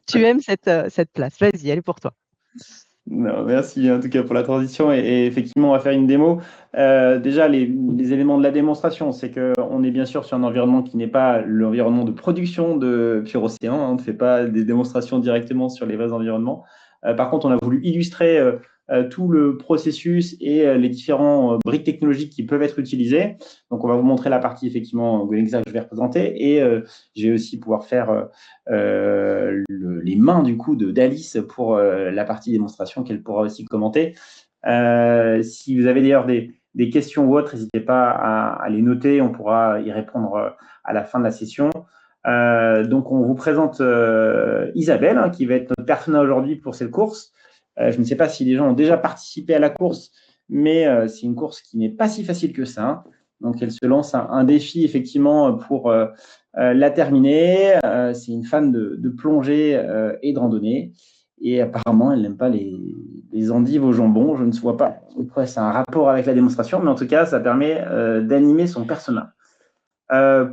tu aimes cette place. Vas-y, elle est pour toi. Non, merci en tout cas pour la transition et effectivement on va faire une démo. Déjà les éléments de la démonstration, c'est qu'on est bien sûr sur un environnement qui n'est pas l'environnement de production de Pure Océan, hein, on ne fait pas des démonstrations directement sur les vrais environnements. Par contre, on a voulu illustrer tout le processus et les différents briques technologiques qui peuvent être utilisées. Donc on va vous montrer la partie effectivement Gonexa que je vais représenter et j'ai aussi pouvoir faire les mains du coup d'Alice pour la partie démonstration qu'elle pourra aussi commenter. Si vous avez d'ailleurs des questions ou autres, n'hésitez pas à les noter, on pourra y répondre à la fin de la session. Donc on vous présente Isabelle, hein, qui va être notre persona aujourd'hui pour cette course. Je ne sais pas si les gens ont déjà participé à la course, mais c'est une course qui n'est pas si facile que ça, hein. Donc elle se lance un défi effectivement pour la terminer. C'est une fan de plongée et de randonnée. Et apparemment, elle n'aime pas les endives au jambon. Je ne vois pas pourquoi c'est un rapport avec la démonstration, mais en tout cas, ça permet d'animer son personnage.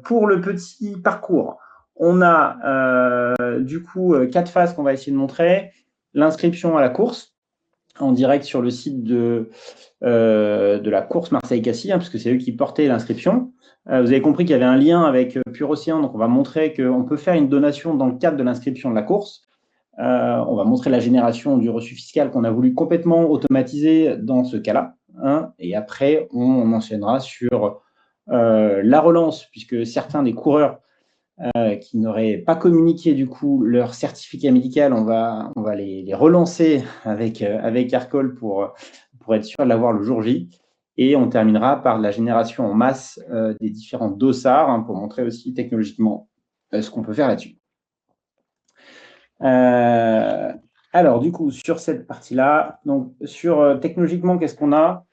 Pour le petit parcours, on a du coup 4 phases qu'on va essayer de montrer. L'inscription à la course en direct sur le site de la course Marseille-Cassis, hein, parce que c'est eux qui portaient l'inscription. Vous avez compris qu'il y avait un lien avec Pure Océan, donc on va montrer qu'on peut faire une donation dans le cadre de l'inscription de la course. On va montrer la génération du reçu fiscal qu'on a voulu complètement automatiser dans ce cas-là, hein, et après on enchaînera sur la relance, puisque certains des coureurs qui n'auraient pas communiqué du coup leur certificat médical, on va les relancer avec Aircall pour être sûr de l'avoir le jour J. Et on terminera par la génération en masse des différents dossards, hein, pour montrer aussi technologiquement ce qu'on peut faire là-dessus. Alors du coup, sur cette partie-là, donc technologiquement, qu'est-ce qu'on a ?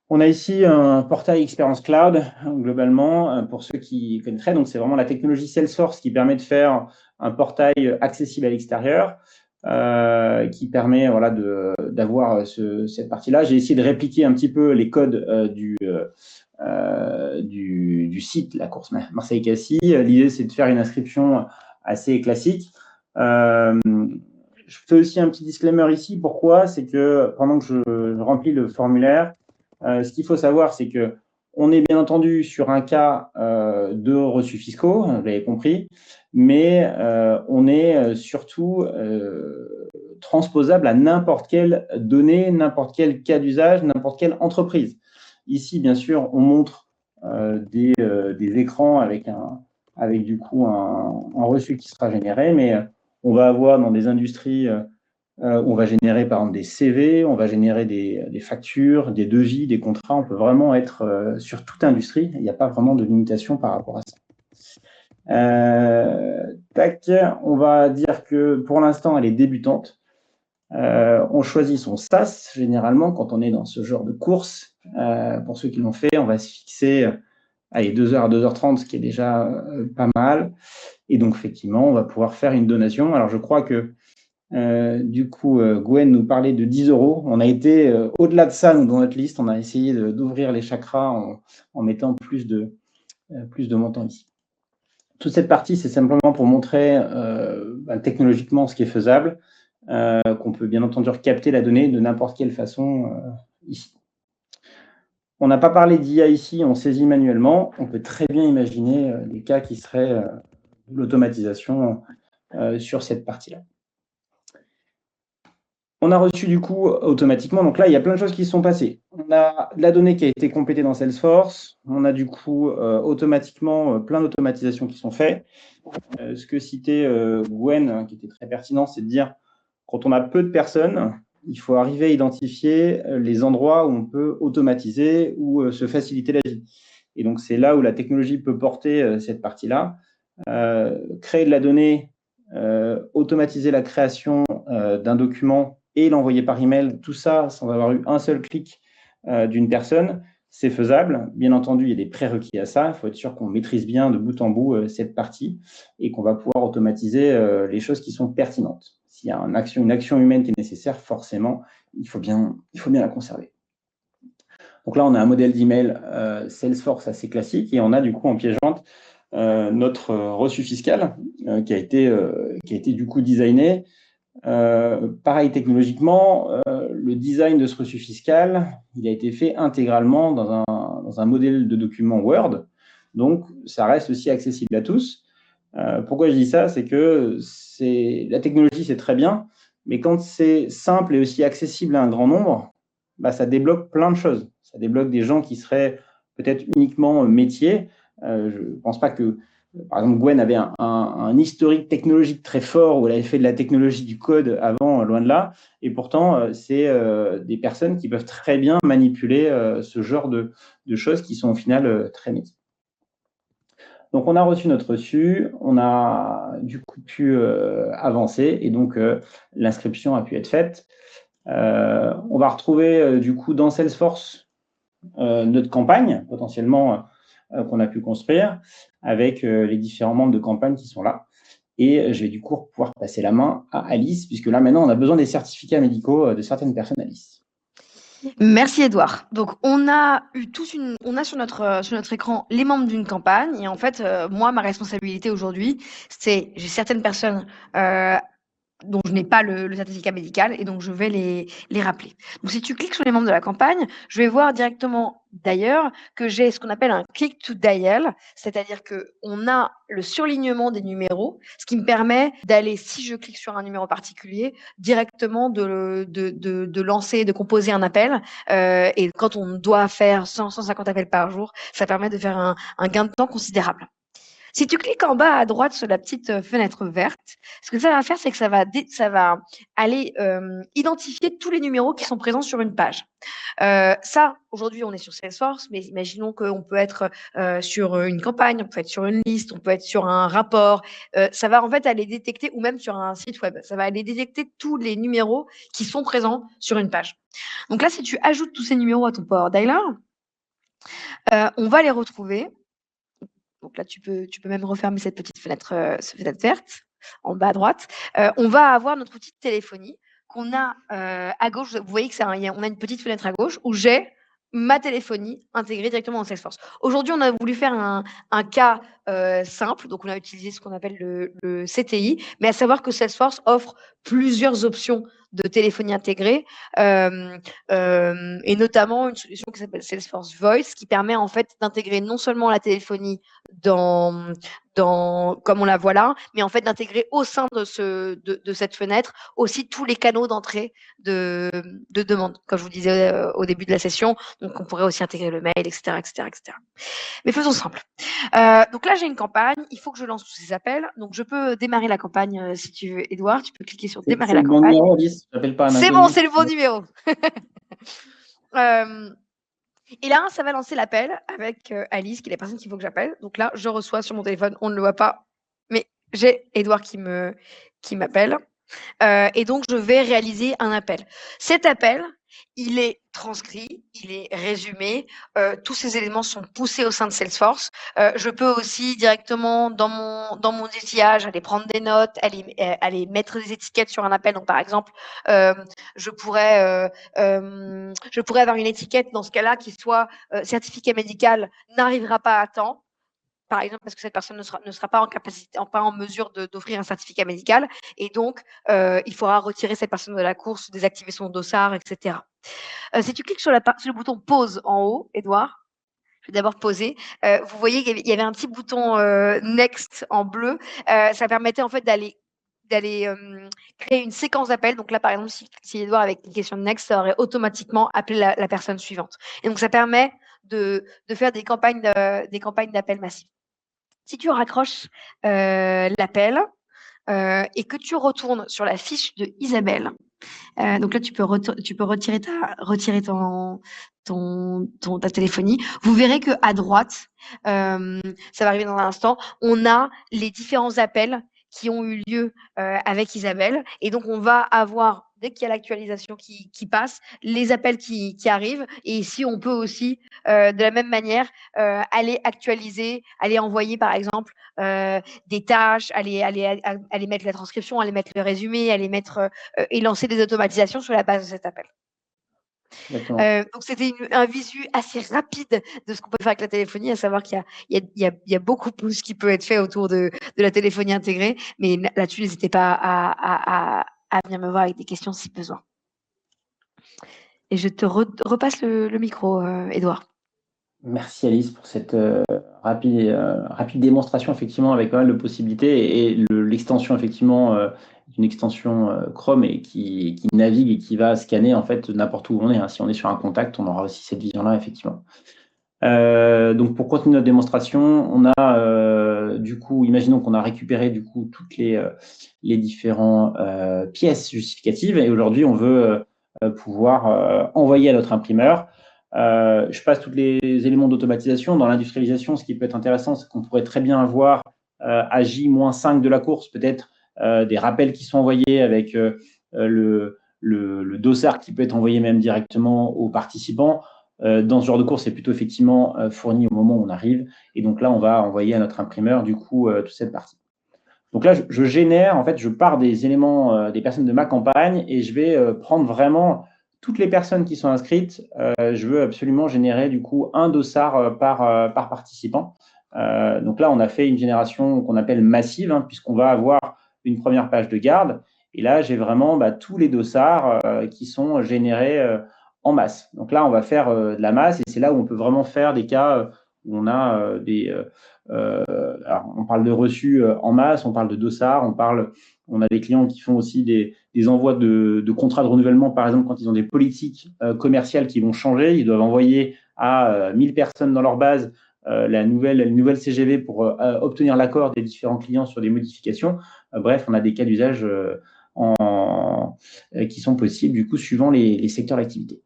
On a ici un portail Experience Cloud, globalement, pour ceux qui connaîtraient. Donc, c'est vraiment la technologie Salesforce qui permet de faire un portail accessible à l'extérieur, qui permet d'avoir cette partie-là. J'ai essayé de répliquer un petit peu les codes du site, la course Marseille-Cassis. L'idée, c'est de faire une inscription assez classique. Je fais aussi un petit disclaimer ici. Pourquoi ? C'est que pendant que je remplis le formulaire, ce qu'il faut savoir, c'est qu'on est bien entendu sur un cas de reçus fiscaux, vous l'avez compris, mais on est surtout transposable à n'importe quelle donnée, n'importe quel cas d'usage, n'importe quelle entreprise. Ici, bien sûr, on montre des écrans avec avec du coup un reçu qui sera généré, mais on va avoir dans des industries, on va générer par exemple des CV, on va générer des factures, des devis, des contrats. On peut vraiment être sur toute industrie. Il n'y a pas vraiment de limitation par rapport à ça. Tac, on va dire que pour l'instant, elle est débutante. On choisit son SAS généralement quand on est dans ce genre de course. Pour ceux qui l'ont fait, on va se fixer 2h à 2h30, ce qui est déjà pas mal. Et donc, effectivement, on va pouvoir faire une donation. Alors, je crois que du coup, Gwen nous parlait de 10 €. On a été au-delà de ça, nous, dans notre liste. On a essayé d'ouvrir les chakras en mettant plus de montants ici. Toute cette partie, c'est simplement pour montrer technologiquement ce qui est faisable, qu'on peut bien entendu capter la donnée de n'importe quelle façon ici. On n'a pas parlé d'IA ici, on saisit manuellement. On peut très bien imaginer des cas qui seraient l'automatisation sur cette partie-là. On a reçu du coup automatiquement, donc là il y a plein de choses qui se sont passées. On a de la donnée qui a été complétée dans Salesforce, on a du coup automatiquement plein d'automatisations qui sont faites. Ce que citait Gwen, qui était très pertinent, c'est de dire quand on a peu de personnes, il faut arriver à identifier les endroits où on peut automatiser ou se faciliter la vie. Et donc c'est là où la technologie peut porter cette partie-là. Créer de la donnée, automatiser la création d'un document et l'envoyer par email, tout ça sans avoir eu un seul clic d'une personne, c'est faisable. Bien entendu, il y a des prérequis à ça. Il faut être sûr qu'on maîtrise bien de bout en bout cette partie et qu'on va pouvoir automatiser les choses qui sont pertinentes. S'il y a une action humaine qui est nécessaire, forcément, il faut bien la conserver. Donc là, on a un modèle d'email Salesforce assez classique et on a du coup en pièce jointe notre reçu fiscal qui a été du coup designé. Pareil, technologiquement, le design de ce reçu fiscal, il a été fait intégralement dans un modèle de document Word. Donc, ça reste aussi accessible à tous. Pourquoi je dis ça? C'est que la technologie, c'est très bien, mais quand c'est simple et aussi accessible à un grand nombre, ça débloque plein de choses. Ça débloque des gens qui seraient peut-être uniquement métiers. Je ne pense pas que, par exemple, Gwen avait un historique technologique très fort où elle avait fait de la technologie du code avant, loin de là. Et pourtant, c'est des personnes qui peuvent très bien manipuler ce genre de choses qui sont au final très métiers. Donc, on a reçu notre reçu, on a du coup pu avancer et donc l'inscription a pu être faite. On va retrouver du coup dans Salesforce notre campagne potentiellement qu'on a pu construire avec les différents membres de campagne qui sont là. Et je vais du coup pouvoir passer la main à Alice, puisque là maintenant on a besoin des certificats médicaux de certaines personnes. Alice. Merci Edouard. Donc on a sur notre écran les membres d'une campagne et en fait moi ma responsabilité aujourd'hui c'est j'ai certaines personnes dont je n'ai pas le certificat médical et donc je vais les rappeler. Donc si tu cliques sur les membres de la campagne, je vais voir directement d'ailleurs que j'ai ce qu'on appelle un click to dial, c'est-à-dire qu'on a le surlignement des numéros, ce qui me permet d'aller, si je clique sur un numéro particulier, directement de lancer, de composer un appel. Et quand on doit faire 150 appels par jour, ça permet de faire un gain de temps considérable. Si tu cliques en bas à droite sur la petite fenêtre verte, ce que ça va faire, c'est que ça va aller identifier tous les numéros qui sont présents sur une page. Ça, aujourd'hui, on est sur Salesforce, mais imaginons qu'on peut être sur une campagne, on peut être sur une liste, on peut être sur un rapport. Ça va en fait aller détecter, ou même sur un site web, ça va aller détecter tous les numéros qui sont présents sur une page. Donc là, si tu ajoutes tous ces numéros à ton Power Dialer, on va les retrouver. Donc là, tu peux même refermer cette petite fenêtre verte en bas à droite. On va avoir notre outil de téléphonie qu'on a à gauche. Vous voyez qu'on a une petite fenêtre à gauche où j'ai ma téléphonie intégrée directement dans Salesforce. Aujourd'hui, on a voulu faire un cas simple. Donc, on a utilisé ce qu'on appelle le CTI, mais à savoir que Salesforce offre plusieurs options de téléphonie intégrée, et notamment une solution qui s'appelle Salesforce Voice, qui permet en fait d'intégrer non seulement la téléphonie comme on la voit là, mais en fait d'intégrer au sein de cette fenêtre aussi tous les canaux d'entrée de demande, comme je vous disais au début de la session. Donc on pourrait aussi intégrer le mail, etc., etc., etc. Mais faisons simple. Donc là, j'ai une campagne. Il faut que je lance tous ces appels. Donc, je peux démarrer la campagne si tu veux, Edouard. Tu peux cliquer sur démarrer la campagne. C'est le bon numéro, Alice. J'appelle pas un C'est inconnu. bon, c'est le bon numéro. Et là, ça va lancer l'appel avec Alice, qui est la personne qu'il faut que j'appelle. Donc là, je reçois sur mon téléphone. On ne le voit pas, mais j'ai Edouard qui m'appelle. Et donc, je vais réaliser un appel. Cet appel, il est transcrit, il est résumé, tous ces éléments sont poussés au sein de Salesforce. Je peux aussi directement dans mon outillage aller prendre des notes, aller mettre des étiquettes sur un appel. Donc par exemple, je pourrais avoir une étiquette dans ce cas-là qui soit certificat médical n'arrivera pas à temps. Par exemple, parce que cette personne ne sera pas en mesure d'offrir un certificat médical. Et donc, il faudra retirer cette personne de la course, désactiver son dossard, etc. Si tu cliques sur le bouton « Pause » en haut, Edouard, je vais d'abord poser. Vous voyez qu'il y avait un petit bouton « Next » en bleu. Ça permettait en fait d'aller créer une séquence d'appels. Donc là, par exemple, si Edouard avait cliqué sur « Next », ça aurait automatiquement appelé la personne suivante. Et donc, ça permet de faire des campagnes d'appels massifs. Si tu raccroches l'appel et que tu retournes sur la fiche de Isabelle, donc là, tu peux retirer ta téléphonie. Vous verrez qu'à droite, ça va arriver dans un instant, on a les différents appels qui ont eu lieu avec Isabelle. Et donc, on va avoir, dès qu'il y a l'actualisation qui passe, les appels qui arrivent. Et ici, on peut aussi, de la même manière, aller actualiser, aller envoyer, par exemple, des tâches, aller mettre la transcription, aller mettre le résumé, aller mettre et lancer des automatisations sur la base de cet appel. Donc, c'était un visu assez rapide de ce qu'on peut faire avec la téléphonie, à savoir qu'il y a beaucoup plus qui peut être fait autour de la téléphonie intégrée. Mais là-dessus, n'hésitez pas à venir me voir avec des questions si besoin. Et je te repasse le micro, Edouard. Merci Alice pour cette rapide démonstration, effectivement, avec pas mal de possibilités et l'extension, effectivement, une extension Chrome et qui navigue et qui va scanner en fait n'importe où on est. Hein. Si on est sur un contact, on aura aussi cette vision-là, effectivement. Donc pour continuer notre démonstration, on a du coup, imaginons qu'on a récupéré du coup toutes les différentes pièces justificatives et aujourd'hui on veut pouvoir envoyer à notre imprimeur. Je passe tous les éléments d'automatisation. Dans l'industrialisation, ce qui peut être intéressant, c'est qu'on pourrait très bien avoir à J-5 de la course, peut-être des rappels qui sont envoyés avec le dossard qui peut être envoyé même directement aux participants. Dans ce genre de course, c'est plutôt effectivement fourni au moment où on arrive. Et donc là, on va envoyer à notre imprimeur, du coup, toute cette partie. Donc là, je génère, en fait, je pars des éléments des personnes de ma campagne et je vais prendre vraiment toutes les personnes qui sont inscrites. Je veux absolument générer, du coup, un dossard par participant. Donc là, on a fait une génération qu'on appelle massive, hein, puisqu'on va avoir une première page de garde. Et là, j'ai vraiment tous les dossards qui sont générés en masse. Donc là, on va faire de la masse et c'est là où on peut vraiment faire des cas où on a alors on parle de reçus en masse, on parle de dossards, on a des clients qui font aussi des envois de contrats de renouvellement, par exemple, quand ils ont des politiques commerciales qui vont changer, ils doivent envoyer à 1000 personnes dans leur base la nouvelle CGV pour obtenir l'accord des différents clients sur des modifications. Bref, on a des cas d'usage qui sont possibles, du coup, suivant les secteurs d'activité.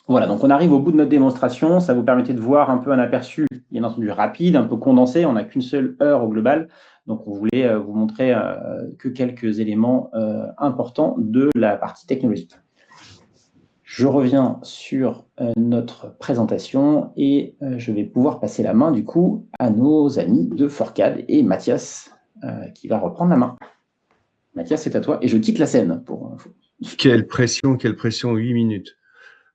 Voilà, donc on arrive au bout de notre démonstration. Ça vous permettait de voir un peu un aperçu, bien entendu rapide, un peu condensé. On n'a qu'une seule heure au global. Donc, on voulait vous montrer que quelques éléments importants de la partie technologique. Je reviens sur notre présentation et je vais pouvoir passer la main, du coup, à nos amis de Forcad et Mathias qui va reprendre la main. Mathias, c'est à toi et je quitte la scène. Quelle pression, 8 minutes.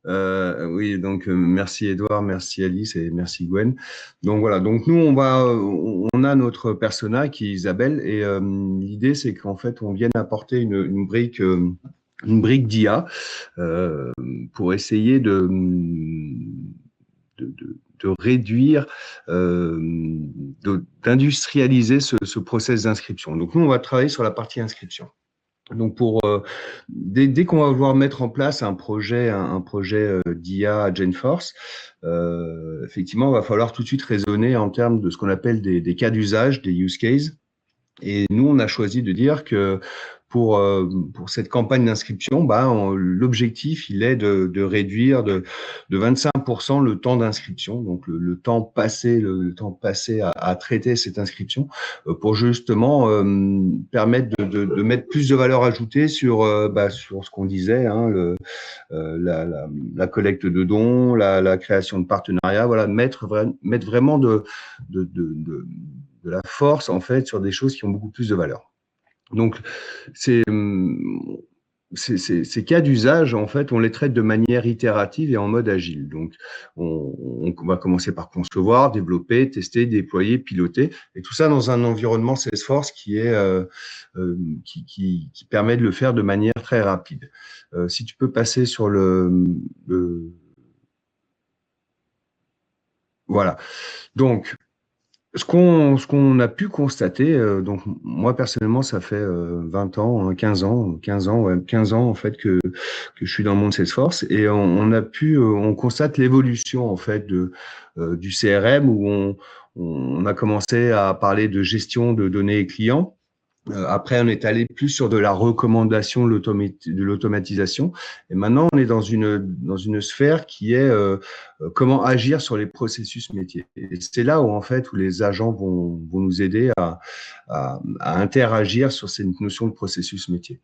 Oui, donc merci Edouard, merci Alice et merci Gwen. Donc voilà, donc nous on a notre persona qui est Isabelle et l'idée c'est qu'en fait on vienne apporter une brique une brique d'IA pour essayer de réduire, d'industrialiser ce process d'inscription. Donc, nous, on va travailler sur la partie inscription. Donc, dès qu'on va vouloir mettre en place un projet d'IA à GenForce, effectivement, il va falloir tout de suite raisonner en termes de ce qu'on appelle des cas d'usage, des use cases. Et nous, on a choisi de dire que pour cette campagne d'inscription, l'objectif, il est de réduire de 25% le temps d'inscription, donc le temps passé à traiter cette inscription, pour justement permettre de mettre plus de valeur ajoutée sur ce qu'on disait, hein, la collecte de dons, la création de partenariats, voilà, mettre vraiment de la force en fait sur des choses qui ont beaucoup plus de valeur. Donc, ces cas d'usage, en fait, on les traite de manière itérative et en mode agile. Donc, on va commencer par concevoir, développer, tester, déployer, piloter, et tout ça dans un environnement Salesforce qui permet de le faire de manière très rapide. Si tu peux passer sur voilà. Donc, ce qu'on a pu constater, donc moi personnellement, ça fait 20 ans, 15 ans en fait que je suis dans le monde Salesforce, et on constate l'évolution en fait du CRM, où on a commencé à parler de gestion de données clients. Après, on est allé plus sur de la recommandation, de l'automatisation. Et maintenant, on est dans une sphère qui est comment agir sur les processus métiers. Et c'est là où, en fait, où les agents vont nous aider à interagir sur cette notion de processus métier.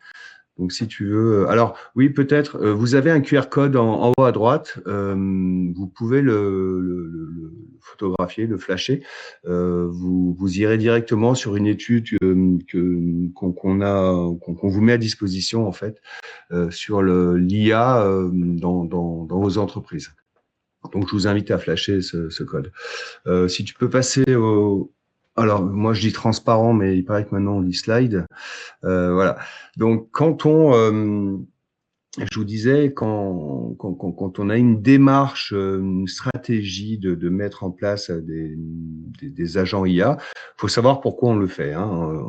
Donc, si tu veux… Alors, oui, peut-être, vous avez un QR code en haut à droite. Vous pouvez le photographier, le flasher. Vous irez directement sur une étude qu'on vous met à disposition, en fait, sur l'IA dans vos entreprises. Donc, je vous invite à flasher ce code. Si tu peux passer au… Alors, moi, je dis transparent, mais il paraît que maintenant, on dit slide. Voilà. Donc, je vous disais, quand on a une démarche, une stratégie de mettre en place des agents IA, il faut savoir pourquoi on le fait, hein.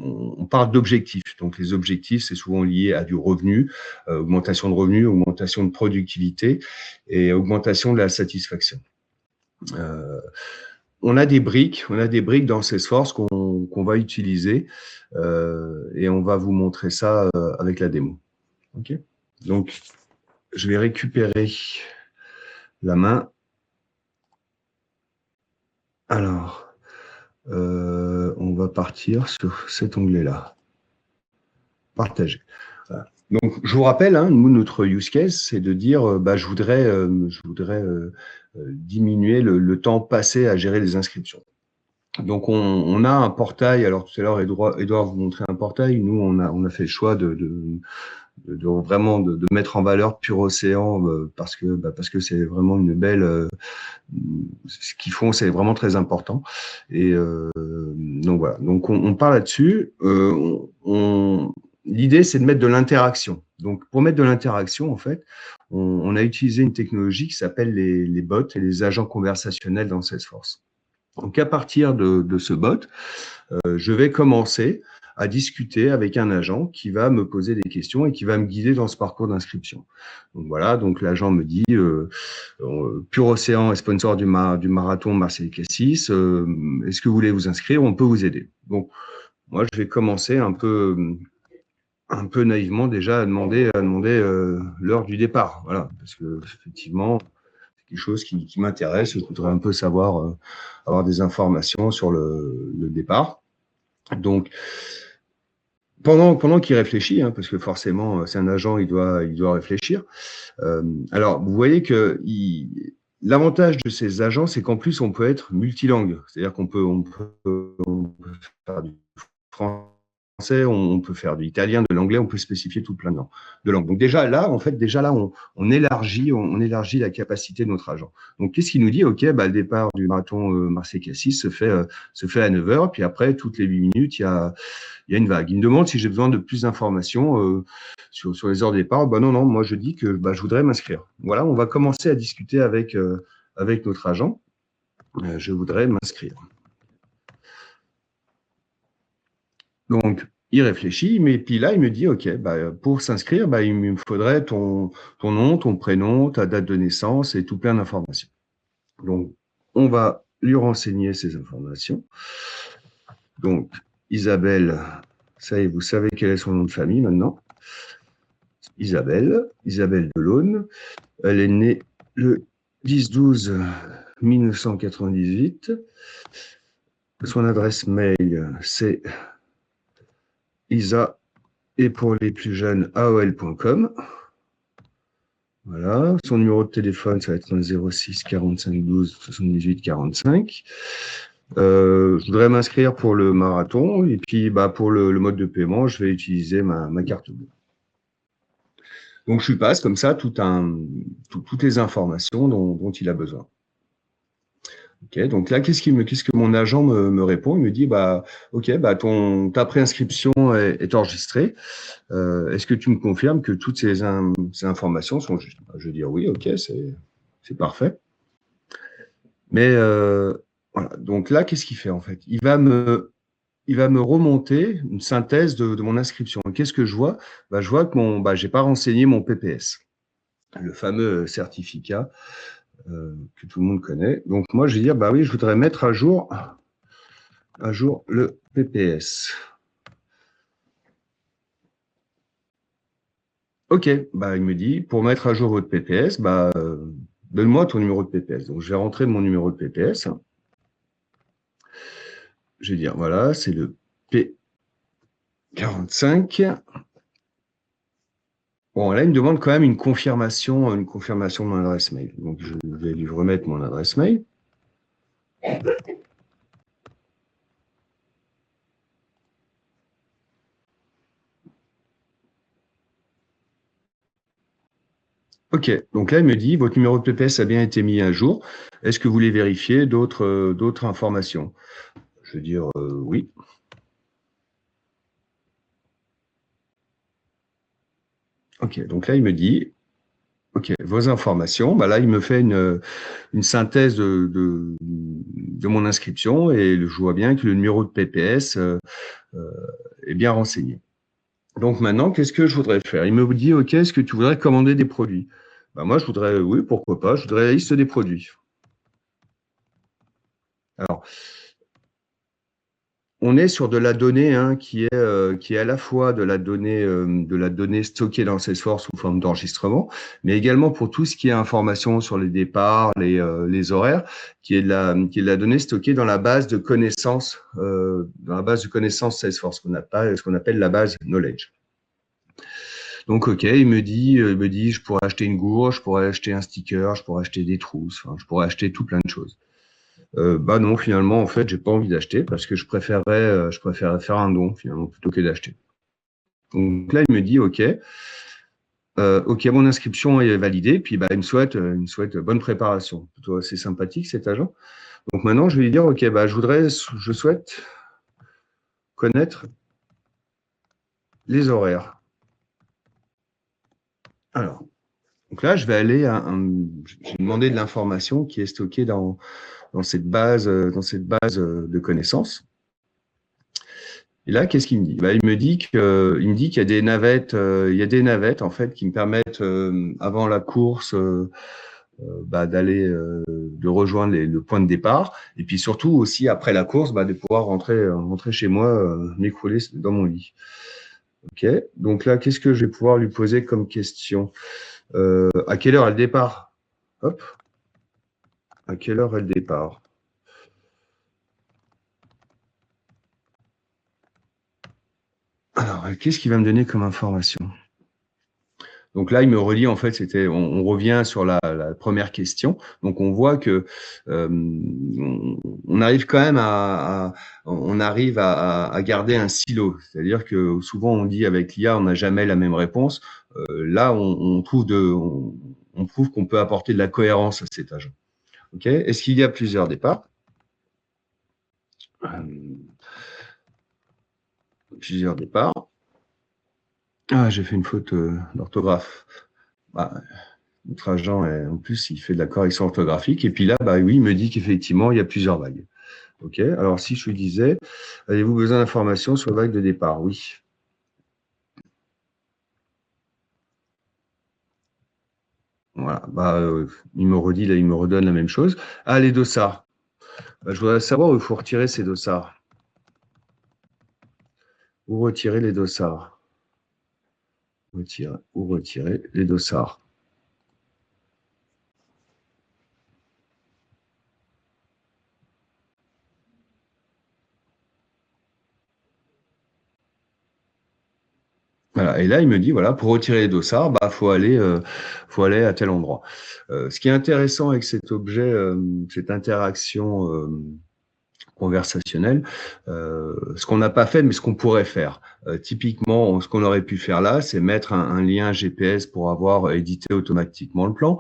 On parle d'objectifs. Donc, les objectifs, c'est souvent lié à du revenu, augmentation de revenus, augmentation de productivité et augmentation de la satisfaction. On a des briques dans Salesforce qu'on va utiliser, et on va vous montrer ça avec la démo. Ok. Donc, je vais récupérer la main. Alors, on va partir sur cet onglet-là. Partager. Voilà. Donc, je vous rappelle, hein, nous, notre use case, c'est de dire, je voudrais diminuer le temps passé à gérer les inscriptions. Donc, on a un portail. Alors, tout à l'heure, Edouard vous montrait un portail. Nous, on a fait le choix de mettre en valeur Pure Océan, parce que c'est vraiment une belle… ce qu'ils font, c'est vraiment très important. Et donc, voilà. Donc, on part là-dessus. L'idée, c'est de mettre de l'interaction. Donc, pour mettre de l'interaction, en fait, on a utilisé une technologie qui s'appelle les bots et les agents conversationnels dans Salesforce. Donc, à partir de ce bot, je vais commencer à discuter avec un agent qui va me poser des questions et qui va me guider dans ce parcours d'inscription. Donc, voilà, donc l'agent me dit Pure Océan est sponsor du marathon Marseille-Cassis. Est-ce que vous voulez vous inscrire? On peut vous aider. Donc, moi, je vais commencer un peu naïvement déjà à demander l'heure du départ. Voilà, parce que effectivement, c'est quelque chose qui m'intéresse. Je voudrais un peu savoir, avoir des informations sur le départ. Donc, pendant qu'il réfléchit, hein, parce que forcément, c'est un agent, il doit réfléchir. Alors, vous voyez que l'avantage de ces agents, c'est qu'en plus, on peut être multilingue. C'est-à-dire qu'on peut faire du français, on peut faire de l'italien, de l'anglais, on peut spécifier tout plein de langues. Donc déjà là, on élargit la capacité de notre agent. Donc qu'est-ce qu'il nous dit? Ok, le départ du marathon Marseille-Cassis se fait à 9 heures, puis après toutes les 8 minutes, il y a une vague. Il me demande si j'ai besoin de plus d'informations sur les heures de départ. Non, moi je dis que je voudrais m'inscrire. Voilà, on va commencer à discuter avec notre agent. Je voudrais m'inscrire. Donc, il réfléchit, mais puis là, il me dit, OK, pour s'inscrire, il me faudrait ton nom, ton prénom, ta date de naissance et tout plein d'informations. Donc, on va lui renseigner ces informations. Donc, Isabelle, ça y est, vous savez quel est son nom de famille maintenant. Isabelle Delaune. Elle est née le 10-12-1998. Son adresse mail, c'est isa et pour les plus jeunes, aol.com. Voilà. Son numéro de téléphone, ça va être un 06 45 12 78 45. Je voudrais m'inscrire pour le marathon et puis pour le mode de paiement, je vais utiliser ma carte bleue. Donc, je lui passe comme ça toutes les informations dont il a besoin. Ok, donc là, qu'est-ce que mon agent me répond? Il me dit, ok, ta préinscription est enregistrée. Est-ce que tu me confirmes que toutes ces informations sont justes? Je vais dire oui, ok, c'est parfait. Mais voilà, donc là, qu'est-ce qu'il fait en fait? Il va me remonter une synthèse de mon inscription. Qu'est-ce que je vois? Je vois que j'ai pas renseigné mon PPS, le fameux certificat que tout le monde connaît. Donc moi, je vais dire, oui, je voudrais mettre à jour le PPS. Ok, il me dit, pour mettre à jour votre PPS, donne-moi ton numéro de PPS. Donc, je vais rentrer mon numéro de PPS. Je vais dire, voilà, c'est le P45. Bon, là, il me demande quand même une confirmation de mon adresse mail. Donc, je vais lui remettre mon adresse mail. Ok, donc là, il me dit, votre numéro de PPS a bien été mis à jour. Est-ce que vous voulez vérifier d'autres informations? Je vais dire oui. Ok, donc là, il me dit, ok, vos informations. Là, il me fait une synthèse de mon inscription et je vois bien que le numéro de PPS est bien renseigné. Donc maintenant, qu'est-ce que je voudrais faire? Il me dit, ok, est-ce que tu voudrais commander des produits? Moi, je voudrais, oui, pourquoi pas, je voudrais la liste des produits. Alors, on est sur de la donnée qui est à la fois de la donnée stockée dans Salesforce sous forme d'enregistrement, mais également pour tout ce qui est information sur les départs, les horaires, qui est de la donnée stockée dans la base de connaissances, Salesforce, ce qu'on appelle la base knowledge. Donc, ok, il me dit, je pourrais acheter une gourde, je pourrais acheter un sticker, je pourrais acheter des trousses, je pourrais acheter tout plein de choses. Non, finalement, en fait, j'ai pas envie d'acheter parce que je préférerais faire un don finalement plutôt que d'acheter. Donc là, il me dit ok, mon inscription est validée, puis il me souhaite bonne préparation. Plutôt assez sympathique cet agent. Donc maintenant, je vais lui dire ok, je souhaite connaître les horaires. Alors, donc là, je vais aller j'ai demandé de l'information qui est stockée dans cette base de connaissances. Et là, qu'est-ce qu'il me dit? Il me dit qu'il y a des navettes, en fait qui me permettent avant la course de rejoindre le point de départ, et puis surtout aussi après la course de pouvoir rentrer chez moi, m'écrouler dans mon lit. Ok. Donc là, qu'est-ce que je vais pouvoir lui poser comme question? À quelle heure est le départ? Hop. À quelle heure est le départ? Alors, qu'est-ce qu'il va me donner comme information? Donc là, il me relie, en fait, on revient sur la première question. Donc on voit que on arrive quand même à garder un silo. C'est-à-dire que souvent on dit avec l'IA, on n'a jamais la même réponse. Là, on prouve qu'on peut apporter de la cohérence à cet agent. Ok. Est-ce qu'il y a plusieurs départs? Plusieurs départs. Ah, j'ai fait une faute d'orthographe. Bah, notre agent, en plus, il fait de la correction orthographique. Et puis là, bah oui, il me dit qu'effectivement, il y a plusieurs vagues. Ok. Alors, si je lui disais, avez-vous besoin d'informations sur la vague de départ? Oui. Voilà. Bah, il me redit, là, il me redonne la même chose. Ah, les dossards. Bah, je voudrais savoir où il faut retirer ces dossards. Où retirer les dossards? Où retirer les dossards? Voilà. Et là, il me dit, voilà, pour retirer les dossards, bah, faut aller à tel endroit. Ce qui est intéressant avec cet objet, cette interaction conversationnelle, ce qu'on n'a pas fait, mais ce qu'on pourrait faire. Typiquement, ce qu'on aurait pu faire là, c'est mettre un lien GPS pour avoir édité automatiquement le plan.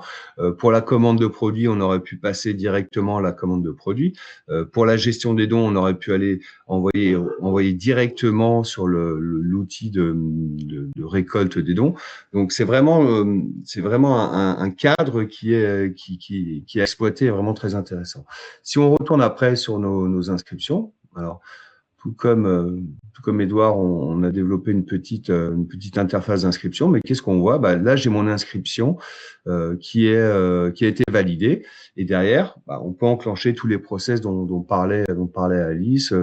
Pour la commande de produit, on aurait pu passer directement à la commande de produit. Pour la gestion des dons, on aurait pu aller envoyer directement sur l'outil de récolte des dons. Donc c'est vraiment un cadre qui est exploité, vraiment très intéressant. Si on retourne après sur nos inscriptions, alors tout comme Edouard, on a développé une petite interface d'inscription, mais qu'est-ce qu'on voit? Bah, là, j'ai mon inscription qui a été validée, et derrière, bah, on peut enclencher tous les process dont parlait Alice,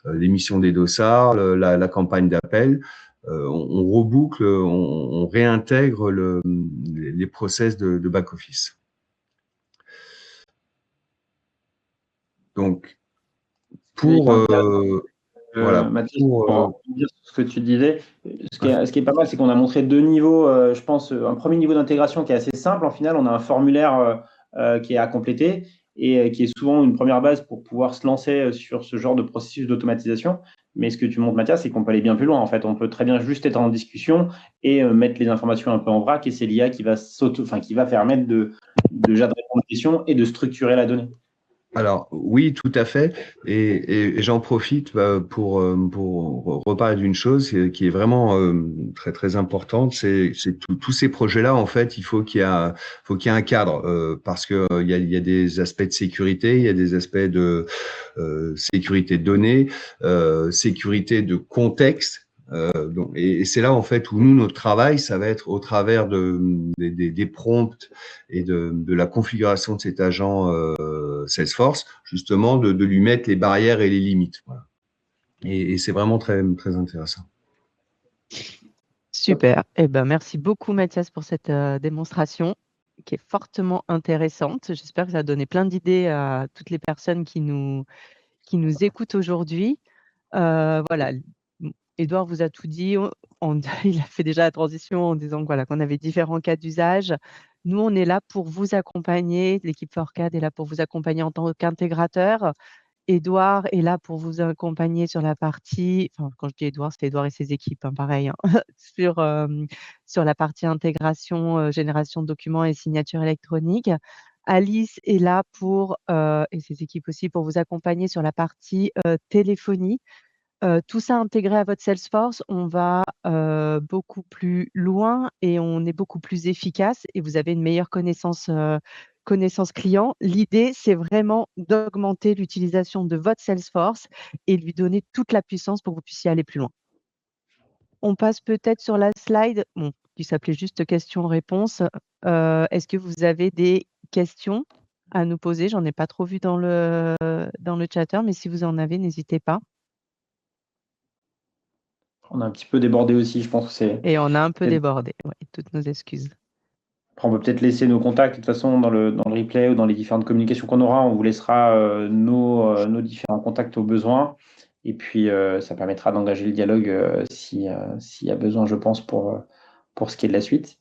l'émission des dossards, la campagne d'appel. On reboucle, on réintègre les process de back-office. Donc, voilà, Mathis, pour dire ce que tu disais, ce qui est pas mal, c'est qu'on a montré deux niveaux, je pense, un premier niveau d'intégration qui est assez simple. En final, on a un formulaire qui est à compléter et qui est souvent une première base pour pouvoir se lancer sur ce genre de processus d'automatisation. Mais ce que tu montres, Mathias, c'est qu'on peut aller bien plus loin. En fait, on peut très bien juste être en discussion et mettre les informations un peu en vrac, et c'est l'IA qui va permettre de déjà de répondre aux questions et de structurer la donnée. Alors oui, tout à fait, et j'en profite pour reparler d'une chose qui est vraiment très très importante, c'est tous ces projets-là, en fait, il faut qu'il y ait un cadre, parce que il y a des aspects de sécurité, il y a des aspects de sécurité de données, sécurité de contexte. Donc, et c'est là, en fait, où nous, notre travail, ça va être au travers des prompts et de la configuration de cet agent Salesforce, justement, de lui mettre les barrières et les limites. Voilà. Et c'est vraiment très, très intéressant. Super. Eh ben, merci beaucoup, Mathias, pour cette démonstration qui est fortement intéressante. J'espère que ça a donné plein d'idées à toutes les personnes qui nous écoutent aujourd'hui. Voilà. Edouard vous a tout dit. Il a fait déjà la transition en disant voilà, qu'on avait différents cas d'usage. Nous, on est là pour vous accompagner. L'équipe Forecad est là pour vous accompagner en tant qu'intégrateur. Edouard est là pour vous accompagner sur la partie, enfin, quand je dis Edouard, c'est Edouard et ses équipes, hein, pareil, hein, sur la partie intégration, génération de documents et signature électronique. Alice est là et ses équipes aussi, pour vous accompagner sur la partie téléphonie. Tout ça intégré à votre Salesforce, on va beaucoup plus loin et on est beaucoup plus efficace, et vous avez une meilleure connaissance client. L'idée, c'est vraiment d'augmenter l'utilisation de votre Salesforce et lui donner toute la puissance pour que vous puissiez aller plus loin. On passe peut-être sur la slide qui s'appelait juste questions-réponses. Est-ce que vous avez des questions à nous poser? J'en ai pas trop vu dans le chatter, mais si vous en avez, n'hésitez pas. On a un petit peu débordé aussi, je pense que c'est. Et on a un peu débordé, ouais, toutes nos excuses. Après, on peut peut-être laisser nos contacts, de toute façon, dans le replay ou dans les différentes communications qu'on aura. On vous laissera nos différents contacts au besoin. Et puis, ça permettra d'engager le dialogue s'il y a besoin, je pense, pour ce qui est de la suite.